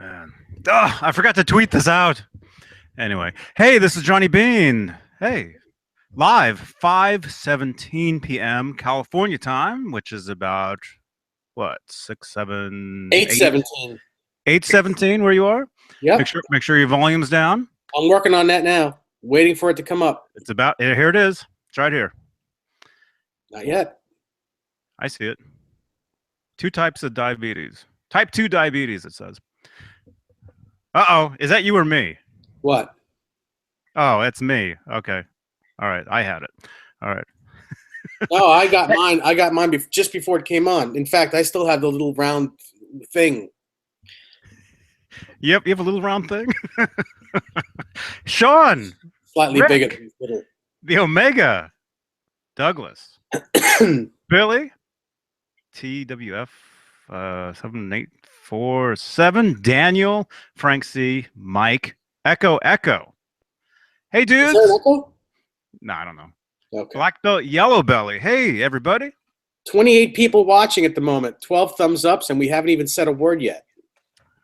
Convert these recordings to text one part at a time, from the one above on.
man. I forgot to tweet this out. Anyway, hey, this is Johnny Bean. Hey, live 5:17 p.m. California time, which is about what 6, 7, 8, 8:17. 8:17 where you are. Yep. Make sure your volume's down. I'm working on that now. Waiting for it to come up. It's about here. It is. It's right here. Not yet. I see it. 2 types of diabetes. Type 2 diabetes. It says. Uh-oh, is that you or me? What? Oh, it's me. Okay. All right. I had it. All right. No, I got mine. I got mine just before it came on. In fact, I still have the little round thing. Yep, you have a little round thing. Sean. Slightly Rick, bigger than little. The Omega. Douglas. Billy. TWF 7847. Daniel. Frank C. Mike. Echo. Hey, dudes. Is there an echo? No, I don't know. Okay. Black belt, yellow belly. Hey, everybody. 28 people watching at the moment. 12 thumbs ups, and we haven't even said a word yet.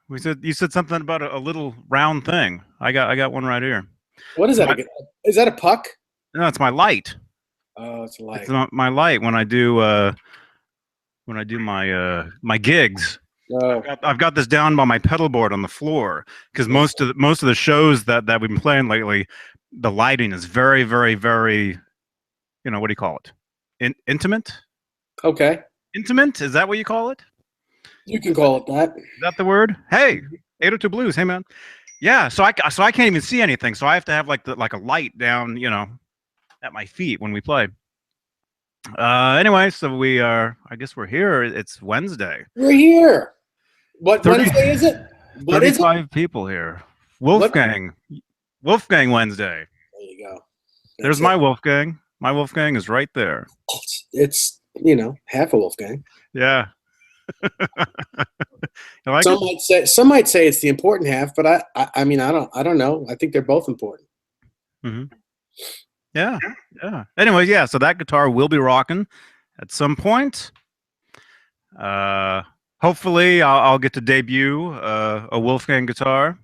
You said something about a little round thing. I got one right here. What is that? Is that a puck? No, it's my light. Oh, it's a light. It's not my light when I do my gigs. Oh. I've got this down by my pedal board on the floor because most of the shows that we've been playing lately, the lighting is very, very, very, what do you call it? Intimate? Okay. Intimate? Is that what you call it? You can call it that. Is that the word? Hey, 802 Blues. Hey, man. Yeah. So I can't even see anything. So I have to have like a light down, at my feet when we play. Anyway, so I guess we're here. It's Wednesday. We're here. What Wednesday is it? What 35 people here. Wolfgang Wednesday. There you go. There's my Wolfgang. My Wolfgang is right there. It's half a Wolfgang. Yeah. Like some might say it's the important half, but I mean I don't know. I think they're both important. Mm-hmm. Yeah. Anyway, yeah. So that guitar will be rocking at some point. Hopefully, I'll get to debut a Wolfgang guitar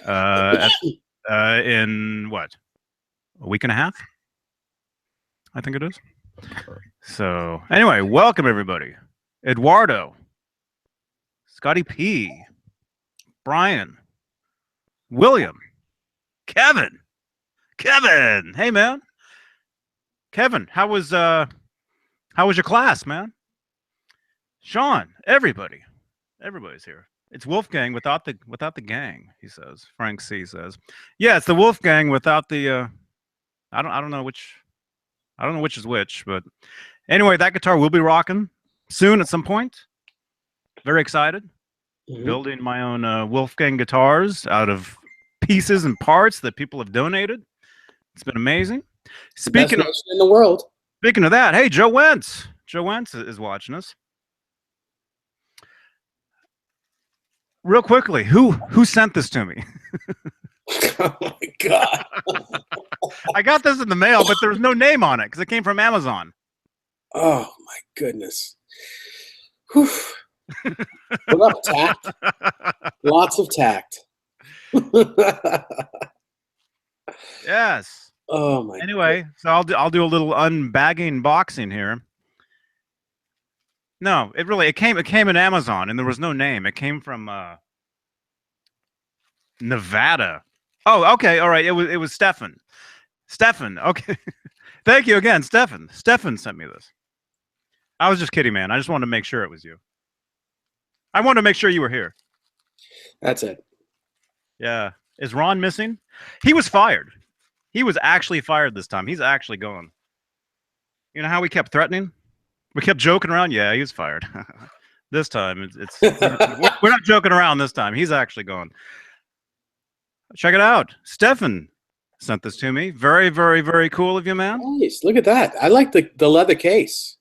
in what, a week and a half? I think it is. So anyway, welcome everybody. Eduardo, Scotty P, Brian, William, Kevin. Hey man. Kevin, how was your class, man? Sean, everybody's here. It's Wolfgang without the gang, he says. Frank C says. Yeah, it's the Wolfgang without the I don't know which is which, but anyway, that guitar will be rocking soon at some point. Very excited. Mm-hmm. Building my own Wolfgang guitars out of pieces and parts that people have donated. It's been amazing. Speaking of in the world. Speaking of that, hey, Joe Wentz. Joe Wentz is watching us. Real quickly, who sent this to me? Oh my God. I got this in the mail, but there's no name on it because it came from Amazon. Oh my goodness. Whew. What up, tact? Lots of tact. Yes. Oh my. Anyway, so I'll do a little unbagging boxing here. No, it came in Amazon and there was no name. It came from Nevada. Oh, okay, all right. It was Stefan. Okay. Thank you again, Stefan. Stefan sent me this. I was just kidding, man. I just wanted to make sure it was you. I wanted to make sure you were here. That's it. Yeah. Is Ron missing? He was fired. He was actually fired this time. He's actually gone. You know how we kept threatening? We kept joking around. Yeah, he was fired. This time, we're not joking around this time. He's actually gone. Check it out. Stefan sent this to me. Very, very, very cool of you, man. Nice. Look at that. I like the leather case.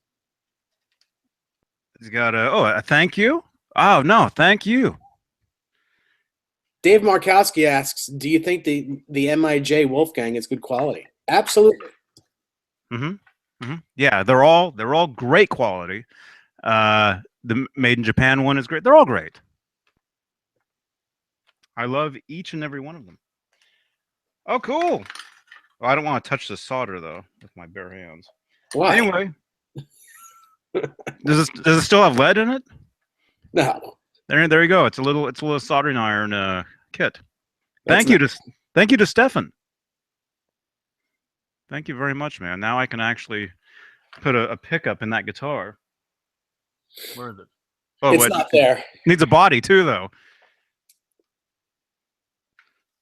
He's got a thank you. Oh, no, thank you. Dave Markowski asks, do you think the MIJ Wolfgang is good quality? Absolutely. Yeah, they're all great quality. The Made in Japan one is great. They're all great. I love each and every one of them. Oh, cool. Well, I don't want to touch the solder though with my bare hands. Why? Anyway, does it still have lead in it? No. There you go. It's a little soldering iron kit. That's Thank you to Stefan. Thank you very much, man. Now I can actually put a pickup in that guitar. Where is it? Oh, it's not there. Needs a body too, though.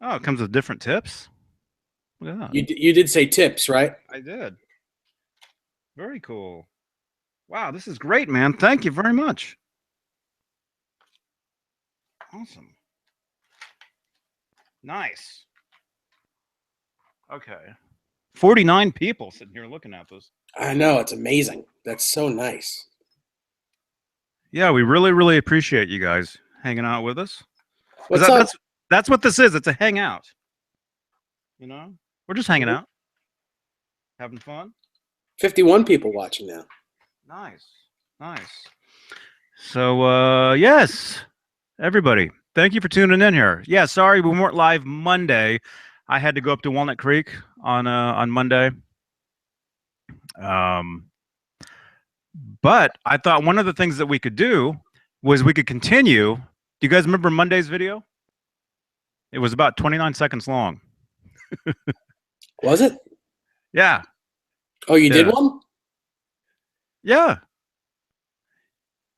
Oh, it comes with different tips. Look at that. You did say tips, right? I did. Very cool. Wow, this is great, man. Thank you very much. Awesome. Nice. Okay. 49 people sitting here looking at this. I know, it's amazing. That's so nice. Yeah, we really, really appreciate you guys hanging out with us. What's up? That's what this is. It's a hangout. You know? We're just hanging out. Having fun. 51 people watching now. Nice. Nice. So, yes, everybody, thank you for tuning in here. Yeah, sorry we weren't live Monday. I had to go up to Walnut Creek on Monday. But I thought one of the things that we could do was we could continue. Do you guys remember Monday's video? It was about 29 seconds long. Was it? Yeah. Oh, you did one? Yeah.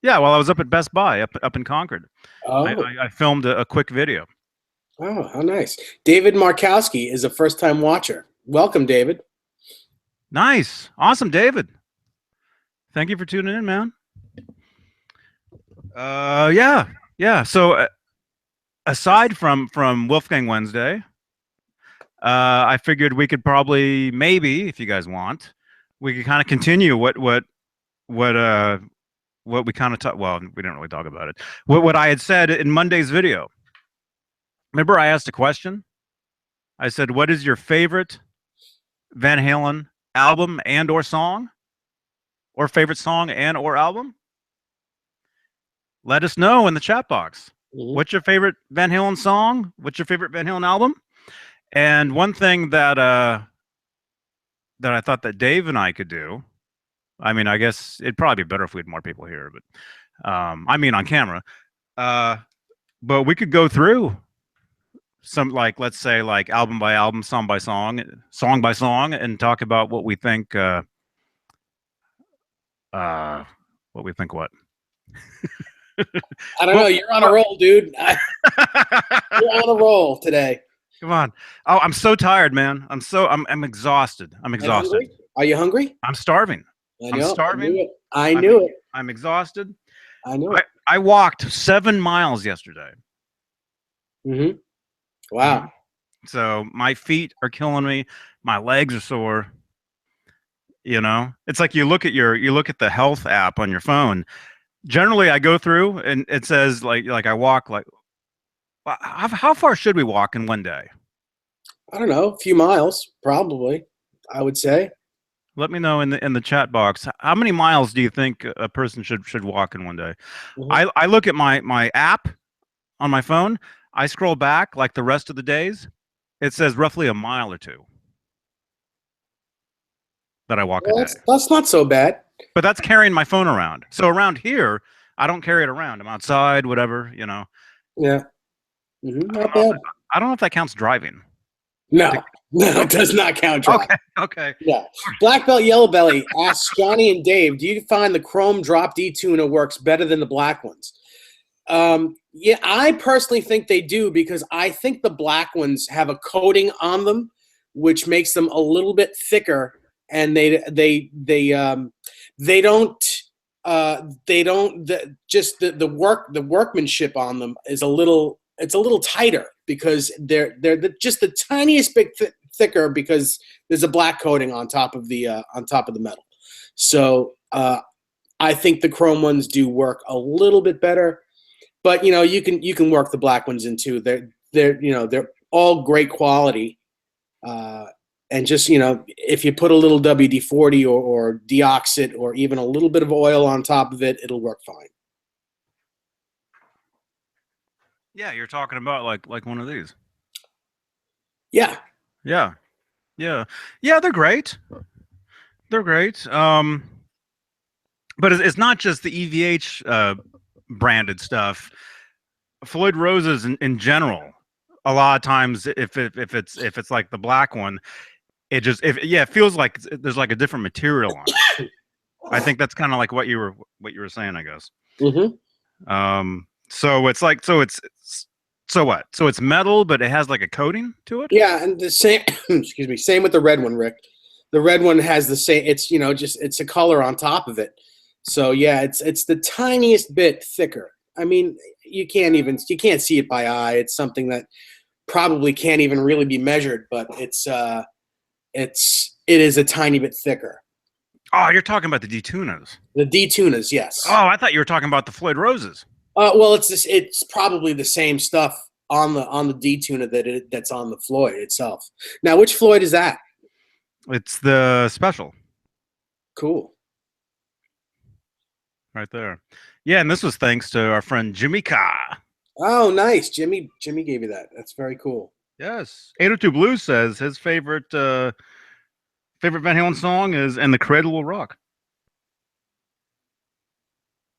Yeah, while I was up at Best Buy up in Concord. Oh. I filmed a quick video. Oh, how nice. David Markowski is a first-time watcher. Welcome, David. Nice. Awesome, David. Thank you for tuning in, man. Yeah. So aside from Wolfgang Wednesday, I figured we could probably, maybe, if you guys want, we could kind of continue what we kind of talked. Well, we didn't really talk about it. What I had said in Monday's video. Remember, I asked a question. I said, "What is your favorite Van Halen album and/or song, or favorite song and/or album?" Let us know in the chat box. Mm-hmm. What's your favorite Van Halen song? What's your favorite Van Halen album? And one thing that I thought that Dave and I could do. I mean, I guess it'd probably be better if we had more people here, but I mean on camera. But we could go through some, like, let's say, like album by album, song by song, and talk about what we think. What we think? What? I don't know. You're on a roll, dude. You're on a roll today. Come on. Oh, I'm so tired, man. I'm exhausted. I'm exhausted. Are you hungry? I'm starving. I'm starving. I knew it. I'm exhausted. I knew it. I walked 7 miles yesterday. Mm-hmm. Wow. So my feet are killing me. My legs are sore. You know, it's like you look at the health app on your phone. Generally, I go through and it says like I walk like. How far should we walk in one day? I don't know, a few miles, probably. I would say. Let me know in the chat box. How many miles do you think a person should walk in one day? Mm-hmm. I look at my app on my phone. I scroll back like the rest of the days. It says roughly a mile or two that I walk a day. That's not so bad. But that's carrying my phone around. So around here, I don't carry it around. I'm outside, whatever, you know. Yeah. Mm-hmm. Not bad. I don't know if that counts driving. No, it does not count driving. Okay. Yeah. Black Belt Yellow Belly asks Johnny and Dave, do you find the Chrome Drop D tuner works better than the black ones? Yeah, I personally think they do, because I think the black ones have a coating on them which makes them a little bit thicker, and the workmanship on them is a little tighter, because they're just the tiniest bit thicker, because there's a black coating on top of the metal. So I think the chrome ones do work a little bit better, but you can work the black ones in too. They're all great quality, and just if you put a little WD-40 or deoxit or even a little bit of oil on top of it, it'll work fine. Yeah, you're talking about like one of these. Yeah. Yeah, yeah, yeah. They're great. They're great. But it's not just the EVH branded stuff. Floyd Roses in general. A lot of times, if it's like the black one, it just it feels like there's like a different material on it. I think that's kind of like what you were saying, I guess. Mm-hmm. So it's like so what? So it's metal, but it has like a coating to it. Yeah, and the same. Excuse me. Same with the red one, Rick. The red one has the same. It's just it's a color on top of it. So yeah, it's the tiniest bit thicker. I mean, you can't see it by eye. It's something that probably can't even really be measured, but it is a tiny bit thicker. Oh, you're talking about the D-tunas. The D tunas, yes. Oh, I thought you were talking about the Floyd Roses. Well, it's probably the same stuff on the D tuna that's on the Floyd itself. Now, which Floyd is that? It's the special Cool. right there. Yeah, and this was thanks to our friend Jimmy Ka. Oh, nice. Jimmy gave you that. That's very cool. Yes. 802 Blues says his favorite favorite Van Halen song is "And the Cradle Will Rock."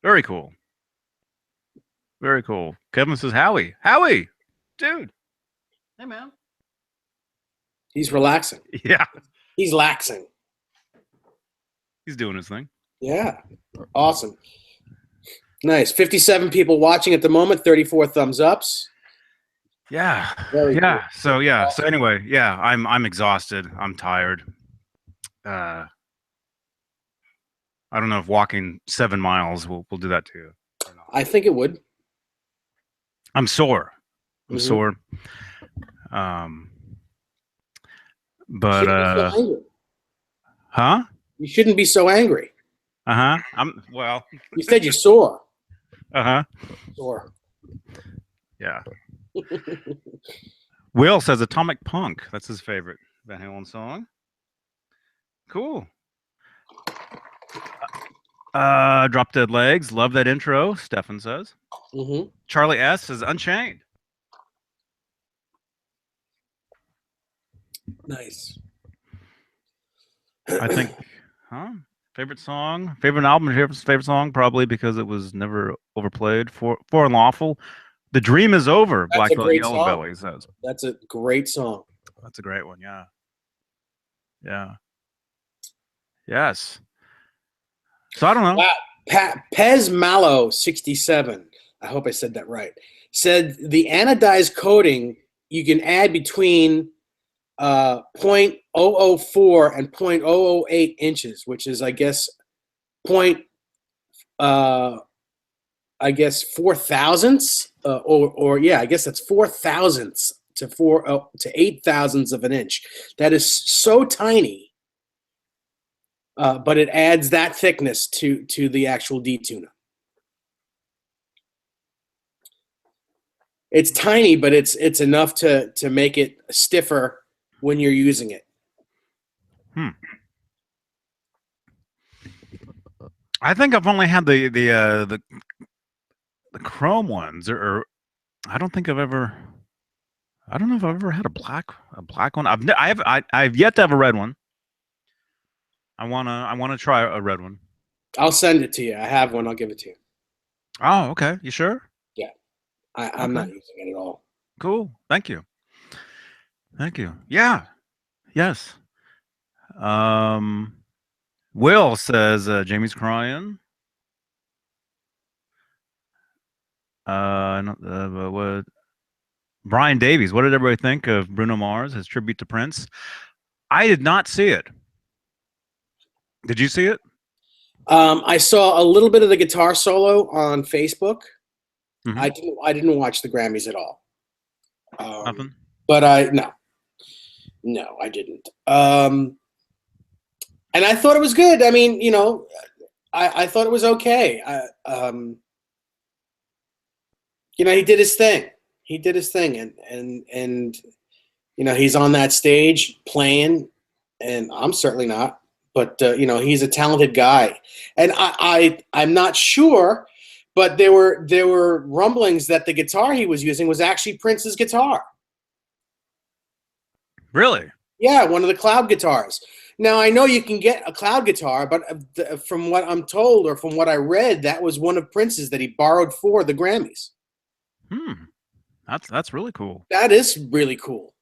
Very cool. Very cool. Kevin says, Howie, dude. Hey, man. He's relaxing. Yeah, He's laxing. he's doing his thing. Yeah. Awesome. Nice. 57 people watching at the moment, 34 thumbs ups. Yeah, Very yeah. cool. So yeah. So anyway, yeah. I'm exhausted. I'm tired. I don't know if walking 7 miles will do that to you. Or not. I think it would. I'm sore. I'm Mhm. sore. But Shouldn't be so angry. huh? You shouldn't be so angry. Uh-huh. I'm well. You said you're sore. Uh-huh. Sore. Yeah. Will says Atomic Punk. That's his favorite Van Halen song. Cool. Drop Dead Legs. Love that intro, Stefan says. Mm-hmm. Charlie S says Unchained. Nice. I think, favorite song, favorite album, favorite song, probably because it was never overplayed. For Unlawful. The Dream Is Over, That's Black a Belt great Yellow song. Belly says. That's a great song. That's a great one, yeah. Yeah. Yes. So I don't know. Wow. Pez Mallow 67. I hope I said that right. Said the anodized coating you can add between 0.004 and 0.008 inches, which is I guess four thousandths or yeah, I guess that's 4 thousandths to 8 thousandths of an inch. That is so tiny. But it adds that thickness to the actual D tuna. It's tiny, but it's enough to make it stiffer when you're using it. I think I've only had the chrome ones, or I don't think I've ever. I don't know if I've ever had a black one. I've yet to have a red one. I wanna try a red one. I'll send it to you. I have one. I'll give it to you. Oh, okay. You sure? Yeah, I'm not using it at all. Cool. Thank you. Thank you. Yeah. Yes. Will says Jamie's crying. What? Brian Davies. What did everybody think of Bruno Mars, his tribute to Prince? I did not see it. Did you see it? I saw a little bit of the guitar solo on Facebook. Mhm. I didn't watch the Grammys at all. Nothing. But no, I didn't. And I thought it was good. I mean, I thought it was okay. He did his thing. He did his thing, and he's on that stage playing, and I'm certainly not. But he's a talented guy, and I'm not sure But there were rumblings that the guitar he was using was actually Prince's guitar. Really? Yeah, one of the cloud guitars. Now I know you can get a cloud guitar, but from what I'm told or from what I read, that was one of Prince's that he borrowed for the Grammys. That's really cool. That is really cool.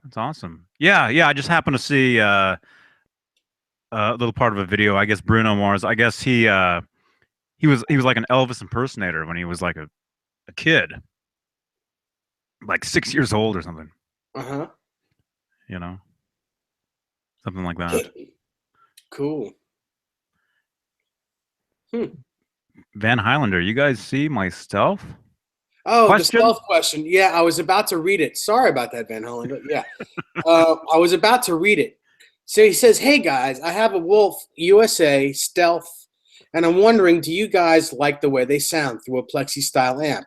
That's awesome. Yeah, yeah. I just happened to see a little part of a video. I guess Bruno Mars. I guess he was like an Elvis impersonator when he was like a kid, like 6 years old or something. Uh-huh. You know, something like that. Cool. Van Highlander, you guys see my stealth? Oh, the Question? stealth question. Yeah, I was about to read it. Sorry about that, Van Hollen. Yeah, I was about to read it. So he says, "Hey guys, I have a Wolf USA Stealth, and I'm wondering, do you guys like the way they sound through a Plexi style amp?"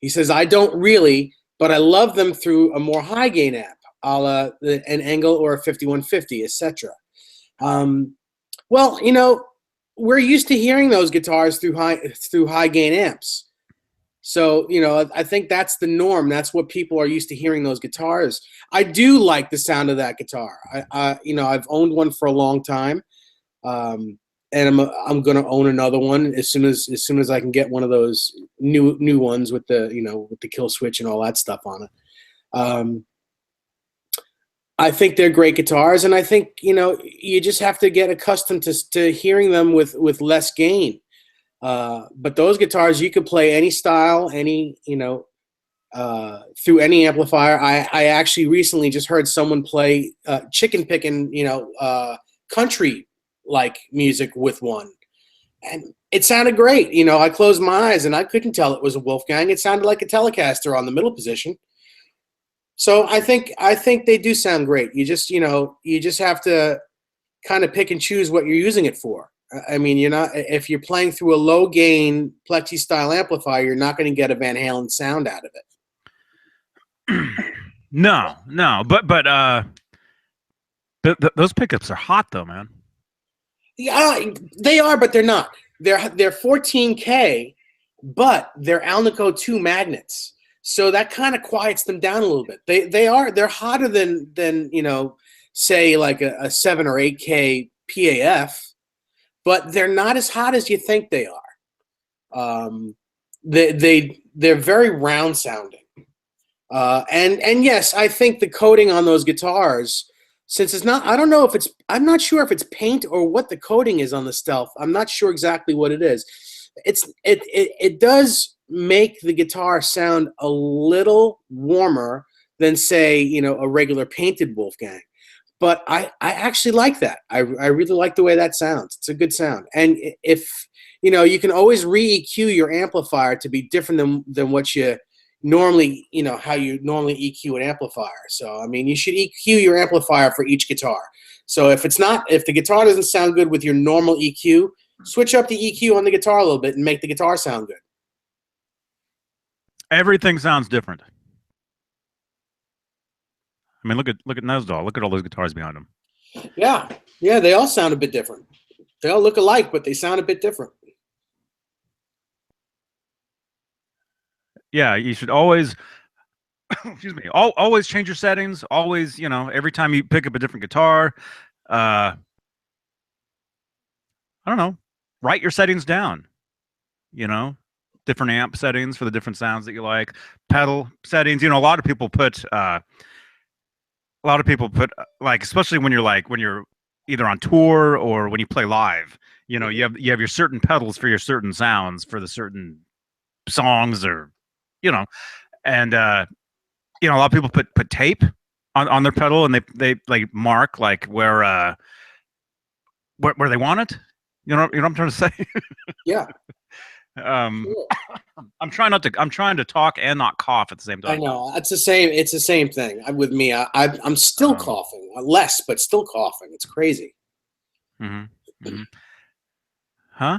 He says, "I don't really, but I love them through a more high gain amp, a la an Angle or a 5150, etc." Well, we're used to hearing those guitars through high gain amps. So, I think that's the norm. That's what people are used to hearing those guitars. I do like the sound of that guitar. I've owned one for a long time, and I'm gonna own another one as soon as I can get one of those new ones with the kill switch and all that stuff on it. I think they're great guitars, and I think you just have to get accustomed to hearing them with less gain. But those guitars, you could play any style, through any amplifier. I actually recently just heard someone play chicken picking, country like music with one, and it sounded great. I closed my eyes and I couldn't tell it was a Wolfgang. It sounded like a Telecaster on the middle position. So I think they do sound great. You just have to kind of pick and choose what you're using it for. I mean, if you're playing through a low gain Plexi style amplifier, you're not going to get a Van Halen sound out of it. No, but those pickups are hot though, man. Yeah, they are, but they're not. They're 14K, but they're Alnico 2 magnets, so that kind of quiets them down a little bit. They're hotter than say like a 7 or 8K PAF. But they're not as hot as you think they are. They're very round sounding, and yes, I think the coating on those guitars, since it's not, I'm not sure if it's paint or what the coating is on the Stealth. I'm not sure exactly what it is. It does make the guitar sound a little warmer than say a regular painted Wolfgang. But I actually like that. I really like the way that sounds. It's a good sound. And if you can always re-EQ your amplifier to be different than what you normally, how you normally EQ an amplifier. So I mean, you should EQ your amplifier for each guitar. So if the guitar doesn't sound good with your normal EQ, switch up the EQ on the guitar a little bit and make the guitar sound good. Everything sounds different. I mean, look at Nesdal. Look at all those guitars behind him. Yeah, they all sound a bit different. They all look alike, but they sound a bit different. Yeah, you should always, excuse me, always change your settings. Always, every time you pick up a different guitar, I don't know, write your settings down. Different amp settings for the different sounds that you like. Pedal settings. A lot of people put. Like, especially when you're either on tour or when you play live, you have your certain pedals for your certain sounds for the certain songs, or and a lot of people put tape on their pedal, and they like mark like where they want it. You know what I'm trying to say? Yeah. Sure. I'm trying to talk and not cough at the same time. I know. It's the same thing with me. I'm still coughing, less, but still coughing. It's crazy. Mm-hmm. Mm-hmm. Huh?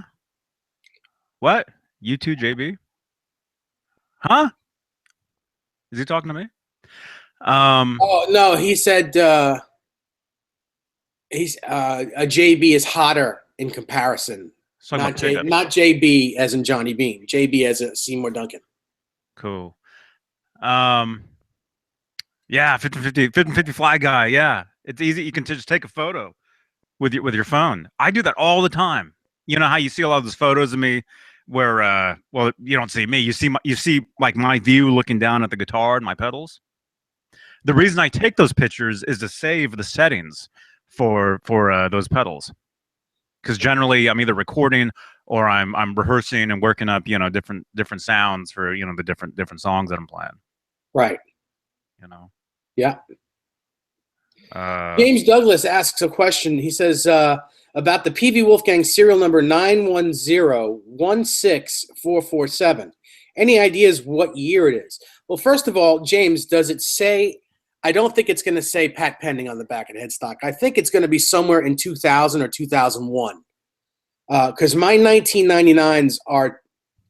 What? You too, JB? Huh? Is he talking to me? Oh no, he said he's a JB is hotter in comparison. Let's talk about pickups. Not JB as in Johnny Bean. JB as a Seymour Duncan. Cool. Yeah, 50 fly guy. Yeah, it's easy. You can just take a photo with your phone. I do that all the time. You know how you see a lot of those photos of me where well, you don't see me. You see like my view looking down at the guitar and my pedals. The reason I take those pictures is to save the settings for those pedals. Because generally I'm either recording or I'm rehearsing and working up, different sounds for, the different songs that I'm playing. Right. Yeah. James Douglas asks a question. He says about the PV Wolfgang serial number 910-16447. Any ideas what year it is? Well, first of all, James, does it say? I don't think it's going to say Pat Pending on the back of the headstock. I think it's going to be somewhere in 2000 or 2001. Because my 1999s are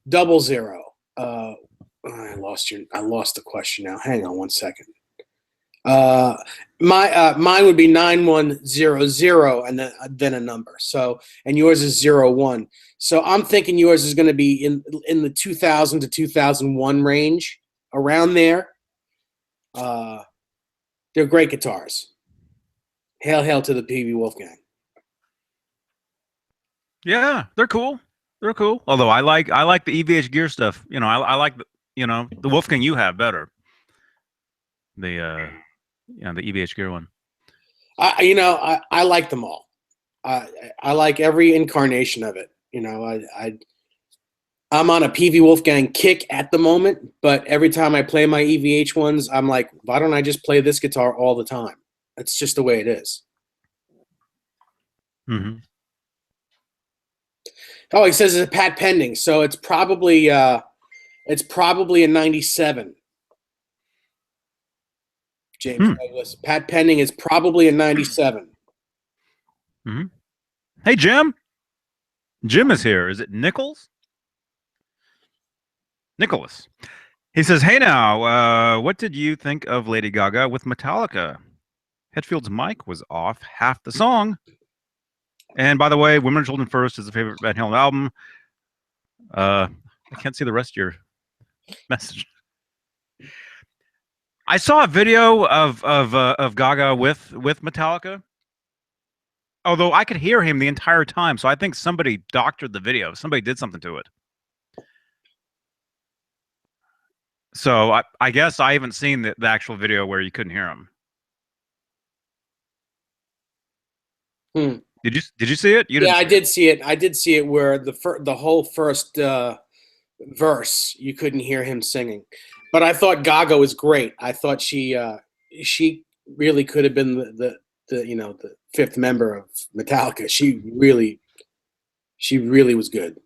00. I lost the question now. Hang on one second. Mine would be 9100 and then a number. So, and yours is 01. So I'm thinking yours is going to be in the 2000 to 2001 range, around there. They're great guitars. Hail to the PV Wolfgang. Yeah, they're cool. They're cool. Although I like the EVHGEAR stuff. I like the Wolfgang you have better. The EVHGEAR one. I like them all. I like every incarnation of it. I'm on a PV Wolfgang kick at the moment, but every time I play my EVH ones, I'm like, why don't I just play this guitar all the time? That's just the way it is. Mm-hmm. Oh, he says it's a Pat Pending, so it's probably a 97. James Douglas. Pat Pending is probably a 97. Mm-hmm. Hey, Jim. Jim is here. Is it Nicholas? Nicholas. He says, hey now, what did you think of Lady Gaga with Metallica? Hetfield's mic was off half the song. And by the way, Women and Children First is a favorite Van Halen album. I can't see the rest of your message. I saw a video of Gaga with Metallica. Although I could hear him the entire time, so I think somebody doctored the video. Somebody did something to it. So I guess I haven't seen the actual video where you couldn't hear him. Did you see it? Yeah, I did see it. I did see it where the whole first verse you couldn't hear him singing, but I thought Gaga was great. I thought she really could have been the fifth member of Metallica. She really was good.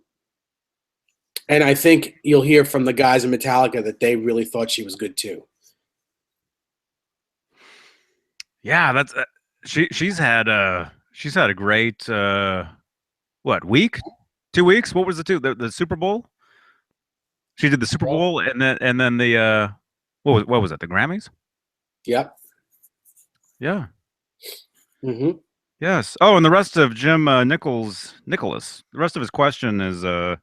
And I think you'll hear from the guys in Metallica that they really thought she was good too. Yeah, that's she's had a great week? 2 weeks? What was the Super Bowl? She did the Super Bowl and then the what was it? The Grammys? Yep. Yeah. Mm-hmm. Yes. Oh, and the rest of Jim Nicholas, the rest of his question is or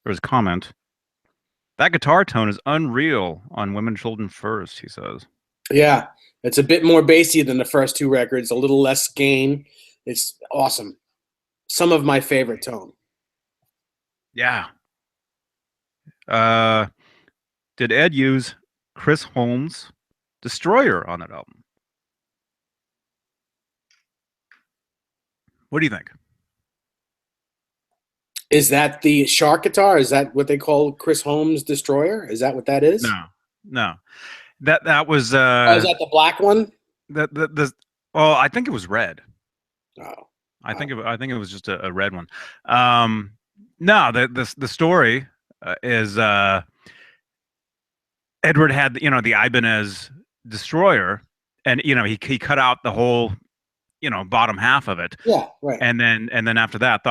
his comment. That guitar tone is unreal on Women, Children First, he says. Yeah, it's a bit more bassy than the first two records, a little less gain. It's awesome. Some of my favorite tone. Yeah. Did Ed use Chris Holmes' Destroyer on that album? What do you think? Is that the Shark guitar? Is that what they call Chris Holmes' Destroyer? Is that what that is? No. That was is that the black one? Well, I think it was red. Oh. I think it was just a red one. No, the story is Edward had the Ibanez Destroyer, and he cut out the whole bottom half of it. Yeah, right. And then after that,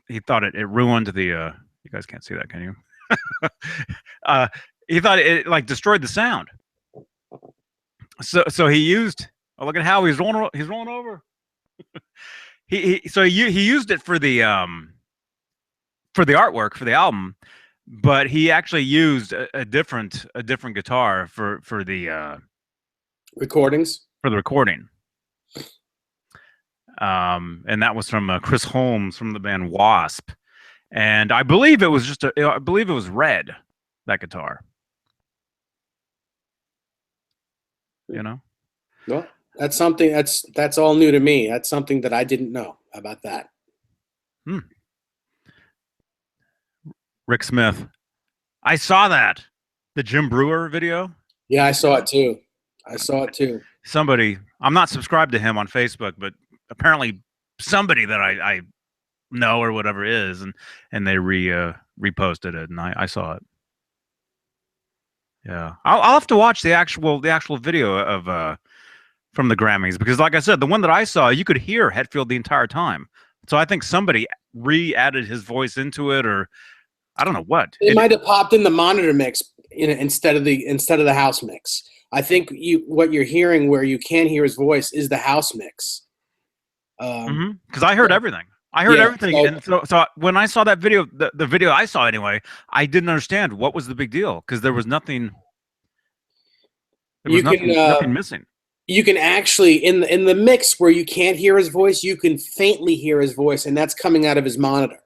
he thought it ruined the. You guys can't see that, can you? He thought it like destroyed the sound. So he used. Oh, look at how he's rolling over. He used it for the for the artwork for the album, but he actually used a different guitar for the Recordings. for the recording. And that was from Chris Holmes from the band Wasp, and I believe it was I believe it was red, that guitar. You know. Well, that's something that's all new to me. That's something that I didn't know about that. Rick Smith. I saw that. The Jim Brewer video. Yeah, I saw it too. Somebody, I'm not subscribed to him on Facebook, but apparently somebody that I know or whatever is, and they reposted it, and I saw it. Yeah, I'll have to watch the actual video of from the Grammys, because like I said, the one that I saw, you could hear Hetfield the entire time. So I think somebody re-added his voice into it, or I don't know what. It might have popped in the monitor mix instead of the house mix. I think what you're hearing where you can hear his voice is the house mix. Because I heard everything. I heard everything, and so when I saw that video, the video I saw anyway, I didn't understand what was the big deal, because there was nothing. There was nothing missing. You can actually in the mix where you can't hear his voice, you can faintly hear his voice, and that's coming out of his monitor.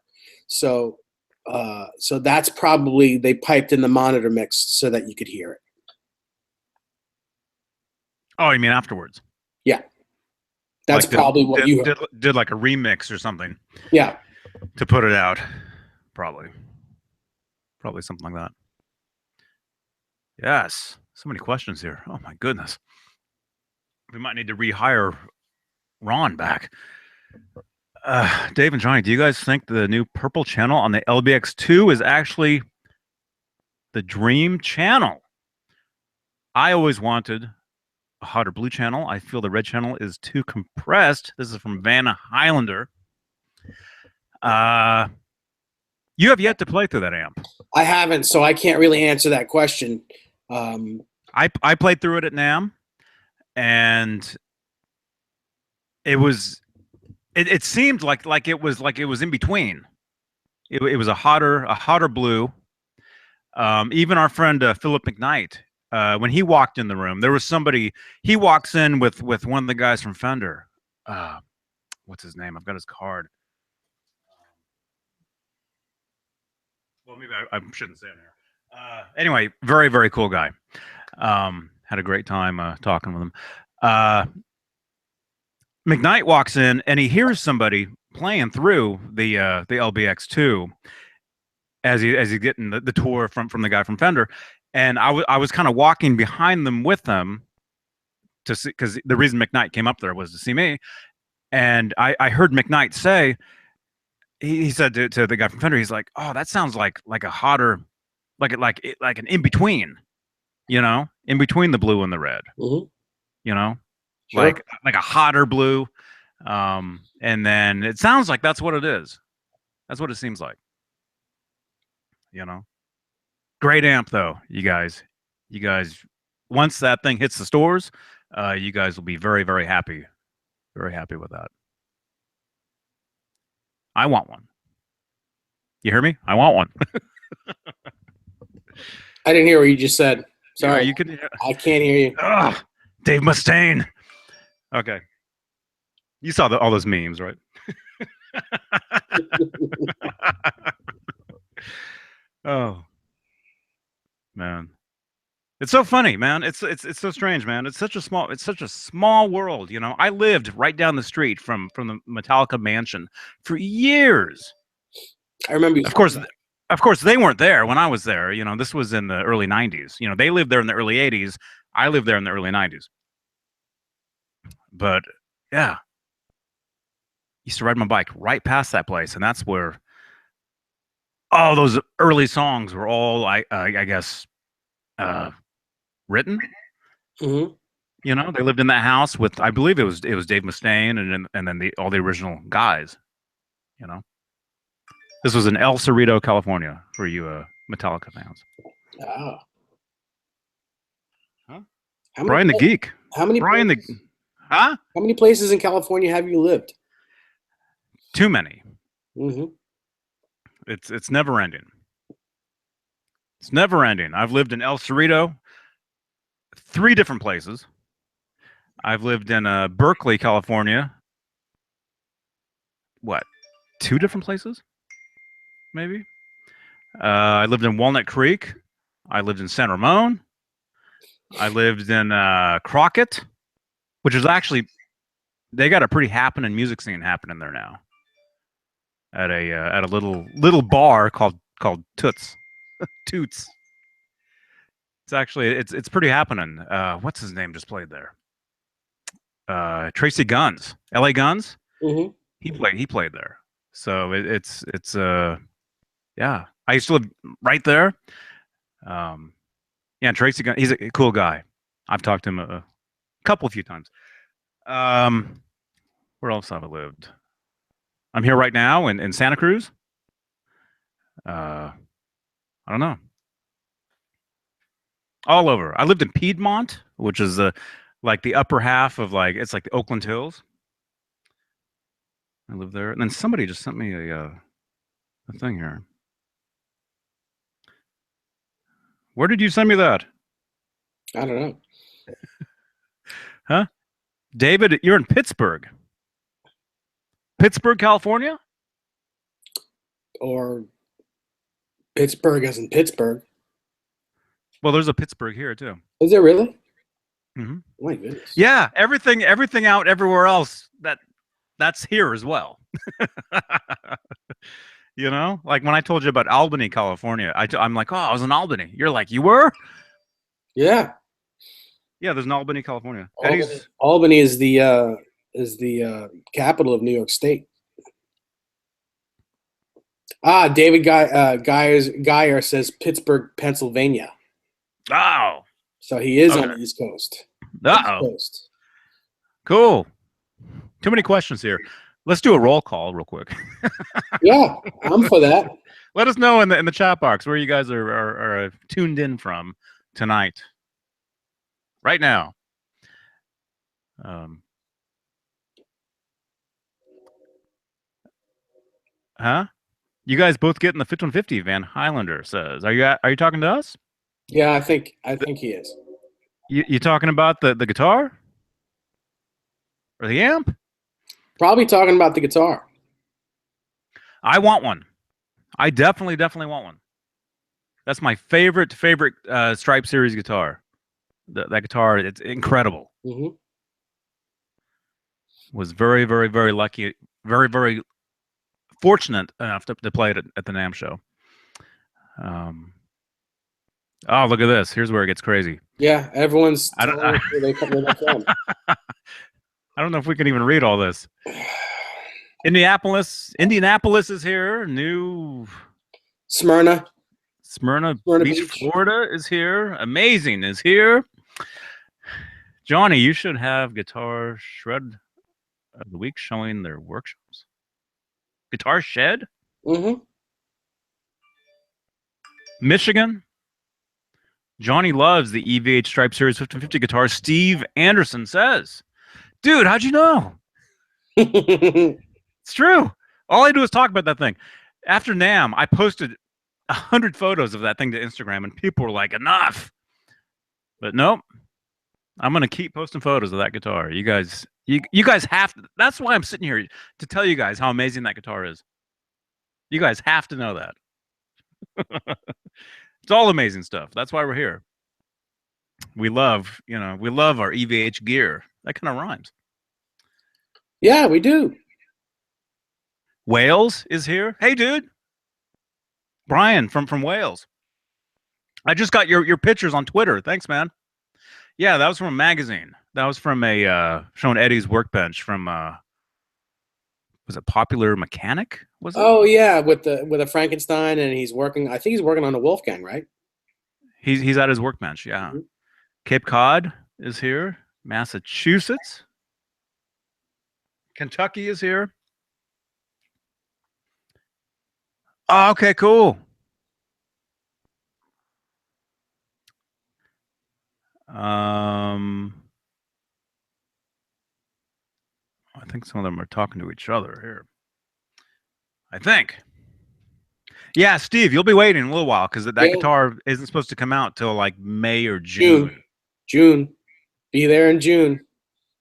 So that's probably they piped in the monitor mix so that you could hear it. Oh, you mean afterwards? Yeah, that's like probably what you did like a remix or something. Yeah, to put it out, probably something like that. Yes, so many questions here. Oh my goodness, we might need to rehire Ron back. Dave and Johnny, do you guys think the new purple channel on the LBX2 is actually the dream channel? I always wanted a hotter blue channel. I feel the red channel is too compressed. This is from Vanna Highlander. You have yet to play through that amp. I haven't, so I can't really answer that question. I played through it at NAMM, and it seemed like it was in between. It was a hotter blue. Even our friend Philip McKnight, when he walked in the room, there was somebody. He walks in with one of the guys from Fender. What's his name? I've got his card. Well, maybe I shouldn't say it here. Anyway, very, very cool guy. Had a great time talking with him. McKnight walks in and he hears somebody playing through the LBX2 as he's getting the tour from the guy from Fender, and I was kind of walking behind them with them to see, because the reason McKnight came up there was to see me, and I heard McKnight say, he said to the guy from Fender, he's like, "Oh, that sounds like a hotter, like an in between, in between the blue and the red, Sure. like a hotter blue." And then it sounds like that's what it is. That's what it seems like. Great amp though, you guys. Once that thing hits the stores, you guys will be very, very happy. Very happy with that. I want one. You hear me? I want one. I didn't hear what you just said. Sorry. Yeah, you can. I can't hear you. Ugh, Dave Mustaine. Okay. You saw all those memes, right? Oh, man. It's so funny, man. It's so strange, man. It's such a small world, I lived right down the street from the Metallica mansion for years. I remember. Of course, they weren't there when I was there. This was in the early 90s. They lived there in the early 80s. I lived there in the early 90s. But yeah, used to ride my bike right past that place, and that's where all those early songs were all, I guess, written. Mm-hmm. They lived in that house with, I believe it was Dave Mustaine and then all the original guys. This was in El Cerrito, California, for you Metallica fans. Oh. Huh? Brian the Geek. How many places in California have you lived? Too many. Mm-hmm. It's never ending. It's never ending. I've lived in El Cerrito, 3 different places. I've lived in Berkeley, California. What? 2 different places? Maybe. I lived in Walnut Creek. I lived in San Ramon. I lived in Crockett, which is actually they got a pretty happening music scene happening there now. At a little bar called Toots. Toots. It's pretty happening. What's his name just played there? Tracy Guns, L.A. Guns. Mm-hmm. He played there. So it's yeah. I used to live right there. Yeah, Tracy Guns. He's a cool guy. I've talked to him a few times. Where else have I lived? I'm here right now in Santa Cruz. I don't know. All over. I lived in Piedmont, which is like the upper half of it's like the Oakland Hills. I lived there, and then somebody just sent me a thing here. Where did you send me that? I don't know. Huh? David, you're in Pittsburgh. Pittsburgh, California? Or Pittsburgh as in Pittsburgh. Well, there's a Pittsburgh here too. Is there really? Mm-hmm. My goodness. Yeah, everything out everywhere else that's here as well. You know, like when I told you about Albany, California, I'm like, oh, I was in Albany. You're like, you were? Yeah. Yeah, there's an Albany, California. Albany is the capital of New York State. David Geyer says Pittsburgh, Pennsylvania. Oh. So he is on the East Coast. East Coast. Cool. Too many questions here. Let's do a roll call real quick. Yeah, I'm for that. Let us know in the chat box where you guys are tuned in from tonight. Right now. Huh? You guys both getting the 5150, Van Highlander says. Are you talking to us? Yeah, I think he is. You talking about the guitar? Or the amp? Probably talking about the guitar. I want one. I definitely want one. That's my favorite Stripe Series guitar. That guitar, it's incredible. Mm-hmm. Was very, very, very lucky, very, very fortunate enough to play it at the NAMM show. Oh, look at this. Here's where it gets crazy. Yeah, everyone's telling I where they from. I don't know if we can even read all this. Indianapolis is here. New Smyrna Beach, Florida is here. Amazing is here. Johnny, you should have Guitar Shred of the Week showing their workshops. Guitar Shed? Mm-hmm. Michigan. Johnny loves the EVH Stripe Series 5050 guitar. Steve Anderson says, dude, how'd you know? It's true. All I do is talk about that thing. After NAMM, I posted 100 photos of that thing to Instagram, and people were like, enough. But nope. I'm going to keep posting photos of that guitar. You guys have to. That's why I'm sitting here, to tell you guys how amazing that guitar is. You guys have to know that. It's all amazing stuff. That's why we're here. We love our EVHGEAR. That kind of rhymes. Yeah, we do. Wales is here. Hey, dude. Brian from Wales. I just got your pictures on Twitter. Thanks, man. Yeah, that was from a magazine. That was from showing Eddie's workbench from was it Popular Mechanic? Was it? Oh yeah, with a Frankenstein, and he's working. I think he's working on a Wolfgang, right? He's at his workbench. Yeah. Mm-hmm. Cape Cod is here. Massachusetts. Kentucky is here. Oh, okay, cool. I think some of them are talking to each other here. I think. Yeah, Steve, you'll be waiting a little while because that Yeah. guitar isn't supposed to come out till like May or June. June. Be there in June.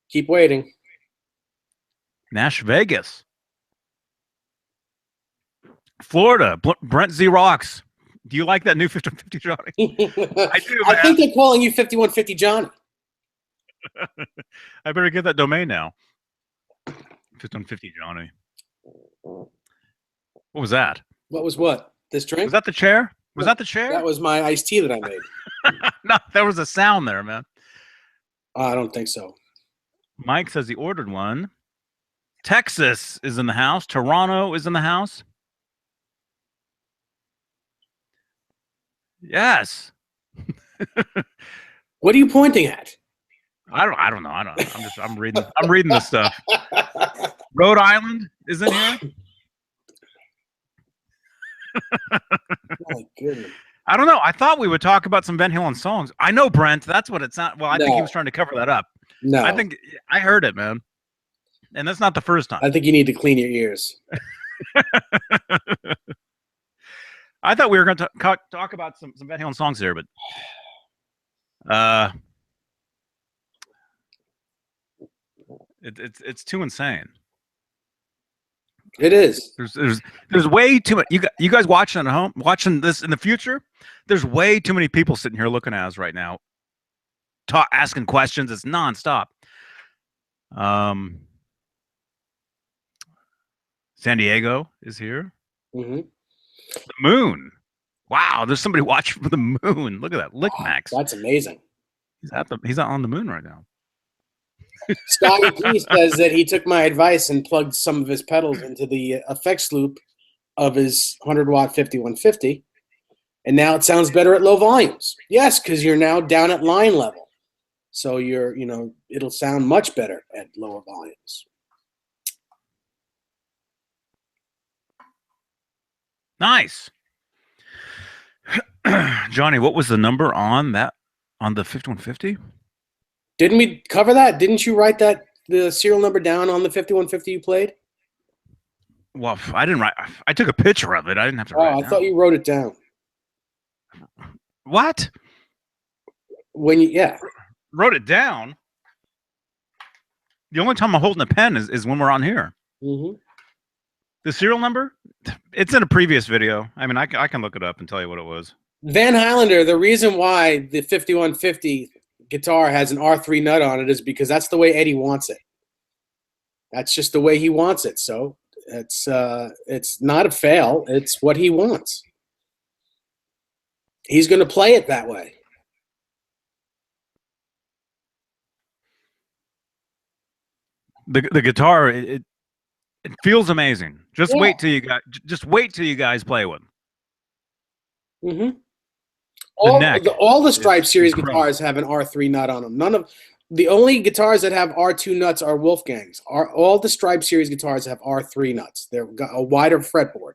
Keep waiting. Nash Vegas. Florida. Brent Z Rocks. Do you like that new 5150, Johnny? I do, I man. think they're calling you 5150 Johnny. I better get that domain now. 5150 Johnny. What was that? What was what? This drink? Was that the chair? Was that the chair? That was my iced tea that I made. No, there was a sound there, man. I don't think so. Mike says he ordered one. Texas is in the house. Toronto is in the house. Yes. What are you pointing at? I don't know. I'm reading this stuff. Rhode Island is in here. My goodness. I don't know. I thought we would talk about some Van Halen songs. I know, Brent. That's what it's not. Well, I think he was trying to cover that up. No. I think I heard it, man. And that's not the first time. I think you need to clean your ears. I thought we were going to talk about some Van Halen songs here, but it's too insane. It is. There's way too much. You guys watching at home, watching this in the future. There's way too many people sitting here looking at us right now, asking questions. It's nonstop. San Diego is here. Mm-hmm. The moon. Wow, there's somebody watching for the moon. Look at that. Lick Max. That's amazing. He's on the moon right now. Scotty P says that he took my advice and plugged some of his pedals into the effects loop of his 100-watt 5150, and now it sounds better at low volumes. Yes, because you're now down at line level, so it'll sound much better at lower volumes. Nice. Johnny, what was the number on the 5150? Didn't we cover that? Didn't you write the serial number down on the 5150 you played? Well, I didn't write. I took a picture of it. I didn't have to write it down. I thought you wrote it down. What? Yeah. Wrote it down? The only time I'm holding a pen is when we're on here. Mm-hmm. The serial number? It's in a previous video. I mean, I can look it up and tell you what it was. Van Highlander, the reason why the 5150 guitar has an R3 nut on it is because that's the way Eddie wants it. That's just the way he wants it. So it's not a fail. It's what he wants. He's going to play it that way. The guitar it feels amazing. Just wait till you guys play one. Mm-hmm. All the Stripe Series guitars have an R3 nut on them. The only guitars that have R2 nuts are Wolfgang's. All the Stripe Series guitars have R3 nuts. They've got a wider fretboard.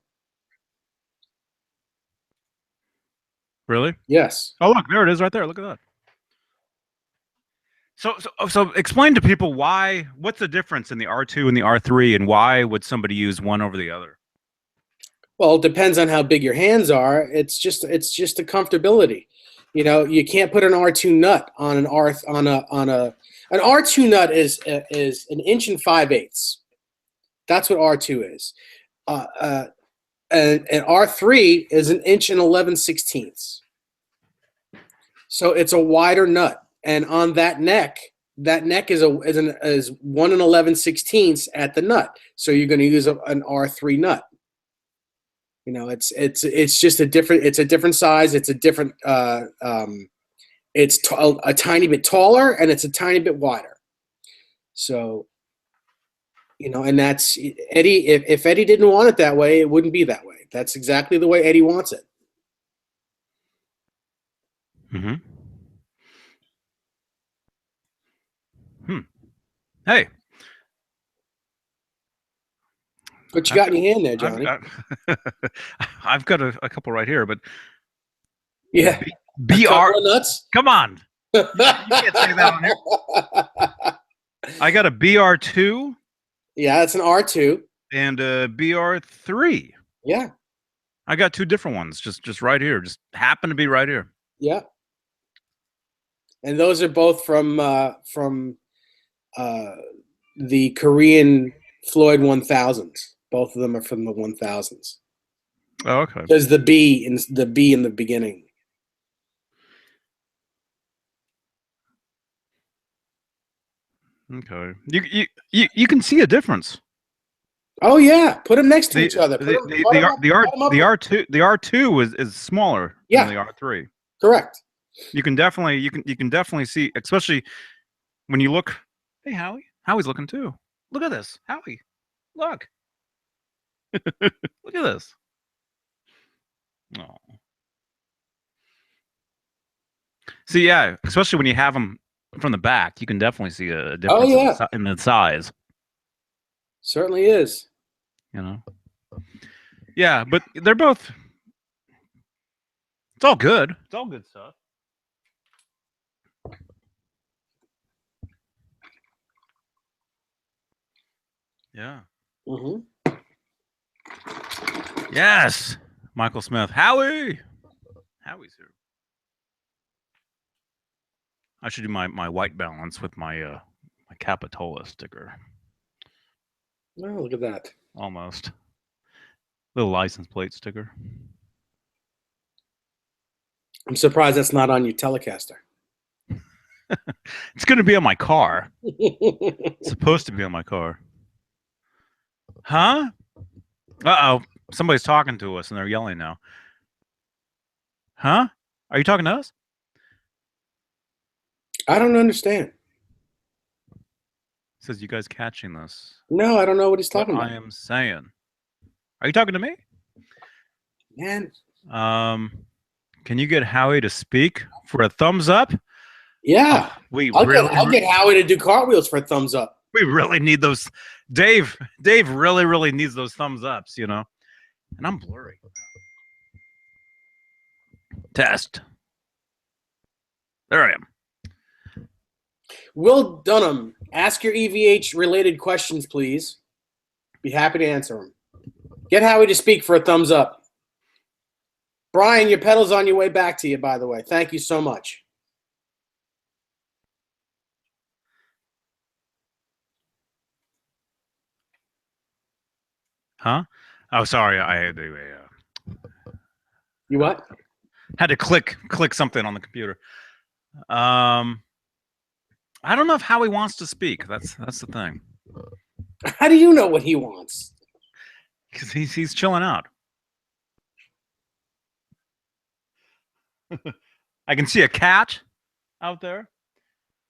Really? Yes. Oh, look, there it is right there. Look at that. So explain to people what's the difference in the R2 and the R3, and why would somebody use one over the other? Well, it depends on how big your hands are. It's just a comfortability. You can't put an R2 nut on an R2 nut is 1 inch and 5/8. That's what R2 is. And R3 is 1 inch and 11/16. So it's a wider nut, and on that neck is 1 and 11/16 at the nut. So you're going to use an R3 nut. It's just a different size. It's a different. It's a tiny bit taller and it's a tiny bit wider. So, and that's Eddie. If Eddie didn't want it that way, it wouldn't be that way. That's exactly the way Eddie wants it. Mm-hmm. Hey. What you got in your hand there, Johnny? I've got a couple right here, but yeah, BR nuts. Come on, you can't say that on here. I got a BR2. Yeah, it's an R2 and a BR3. Yeah, I got two different ones, just right here, just happen to be right here. Yeah. And those are both from the Korean Floyd 1000s. Both of them are from the 1000s. Oh, okay. There's the B in the beginning. Okay. You can see a difference. Oh yeah, put them next to each other. The R2 is smaller than the R3. Correct. You can definitely see, especially when you look. Hey, Howie. Howie's looking too. Look at this, Howie. Look. Look at this. Oh. See, yeah, especially when you have them from the back, you can definitely see a difference in the size. Certainly is. You know. Yeah, but they're both. It's all good. It's all good stuff. Yeah. Mm-hmm. Yes, Michael Smith. Howie's here. I should do my white balance with my my Capitola sticker. Oh, look at that. Almost. Little license plate sticker. I'm surprised that's not on your Telecaster. It's going to be on my car. It's supposed to be on my car. Huh? Uh-oh. Somebody's talking to us and they're yelling now. Huh? Are you talking to us? I don't understand. Says you guys catching this. No, I don't know what he's talking about. I am saying. Are you talking to me? Man. Can you get Howie to speak for a thumbs up? Yeah. I'll get Howie to do cartwheels for a thumbs up. We really need those. Dave really needs those thumbs ups, you know. And I'm blurry. Test. There I am. Will Dunham, ask your EVH related questions, please. Be happy to answer them. Get Howie to speak for a thumbs up. Brian, your pedal's on your way back to you, by the way. Thank you so much. Huh? Oh, sorry. You what? Had to click something on the computer. I don't know if Howie wants to speak. That's the thing. How do you know what he wants? Because he's chilling out. I can see a cat out there.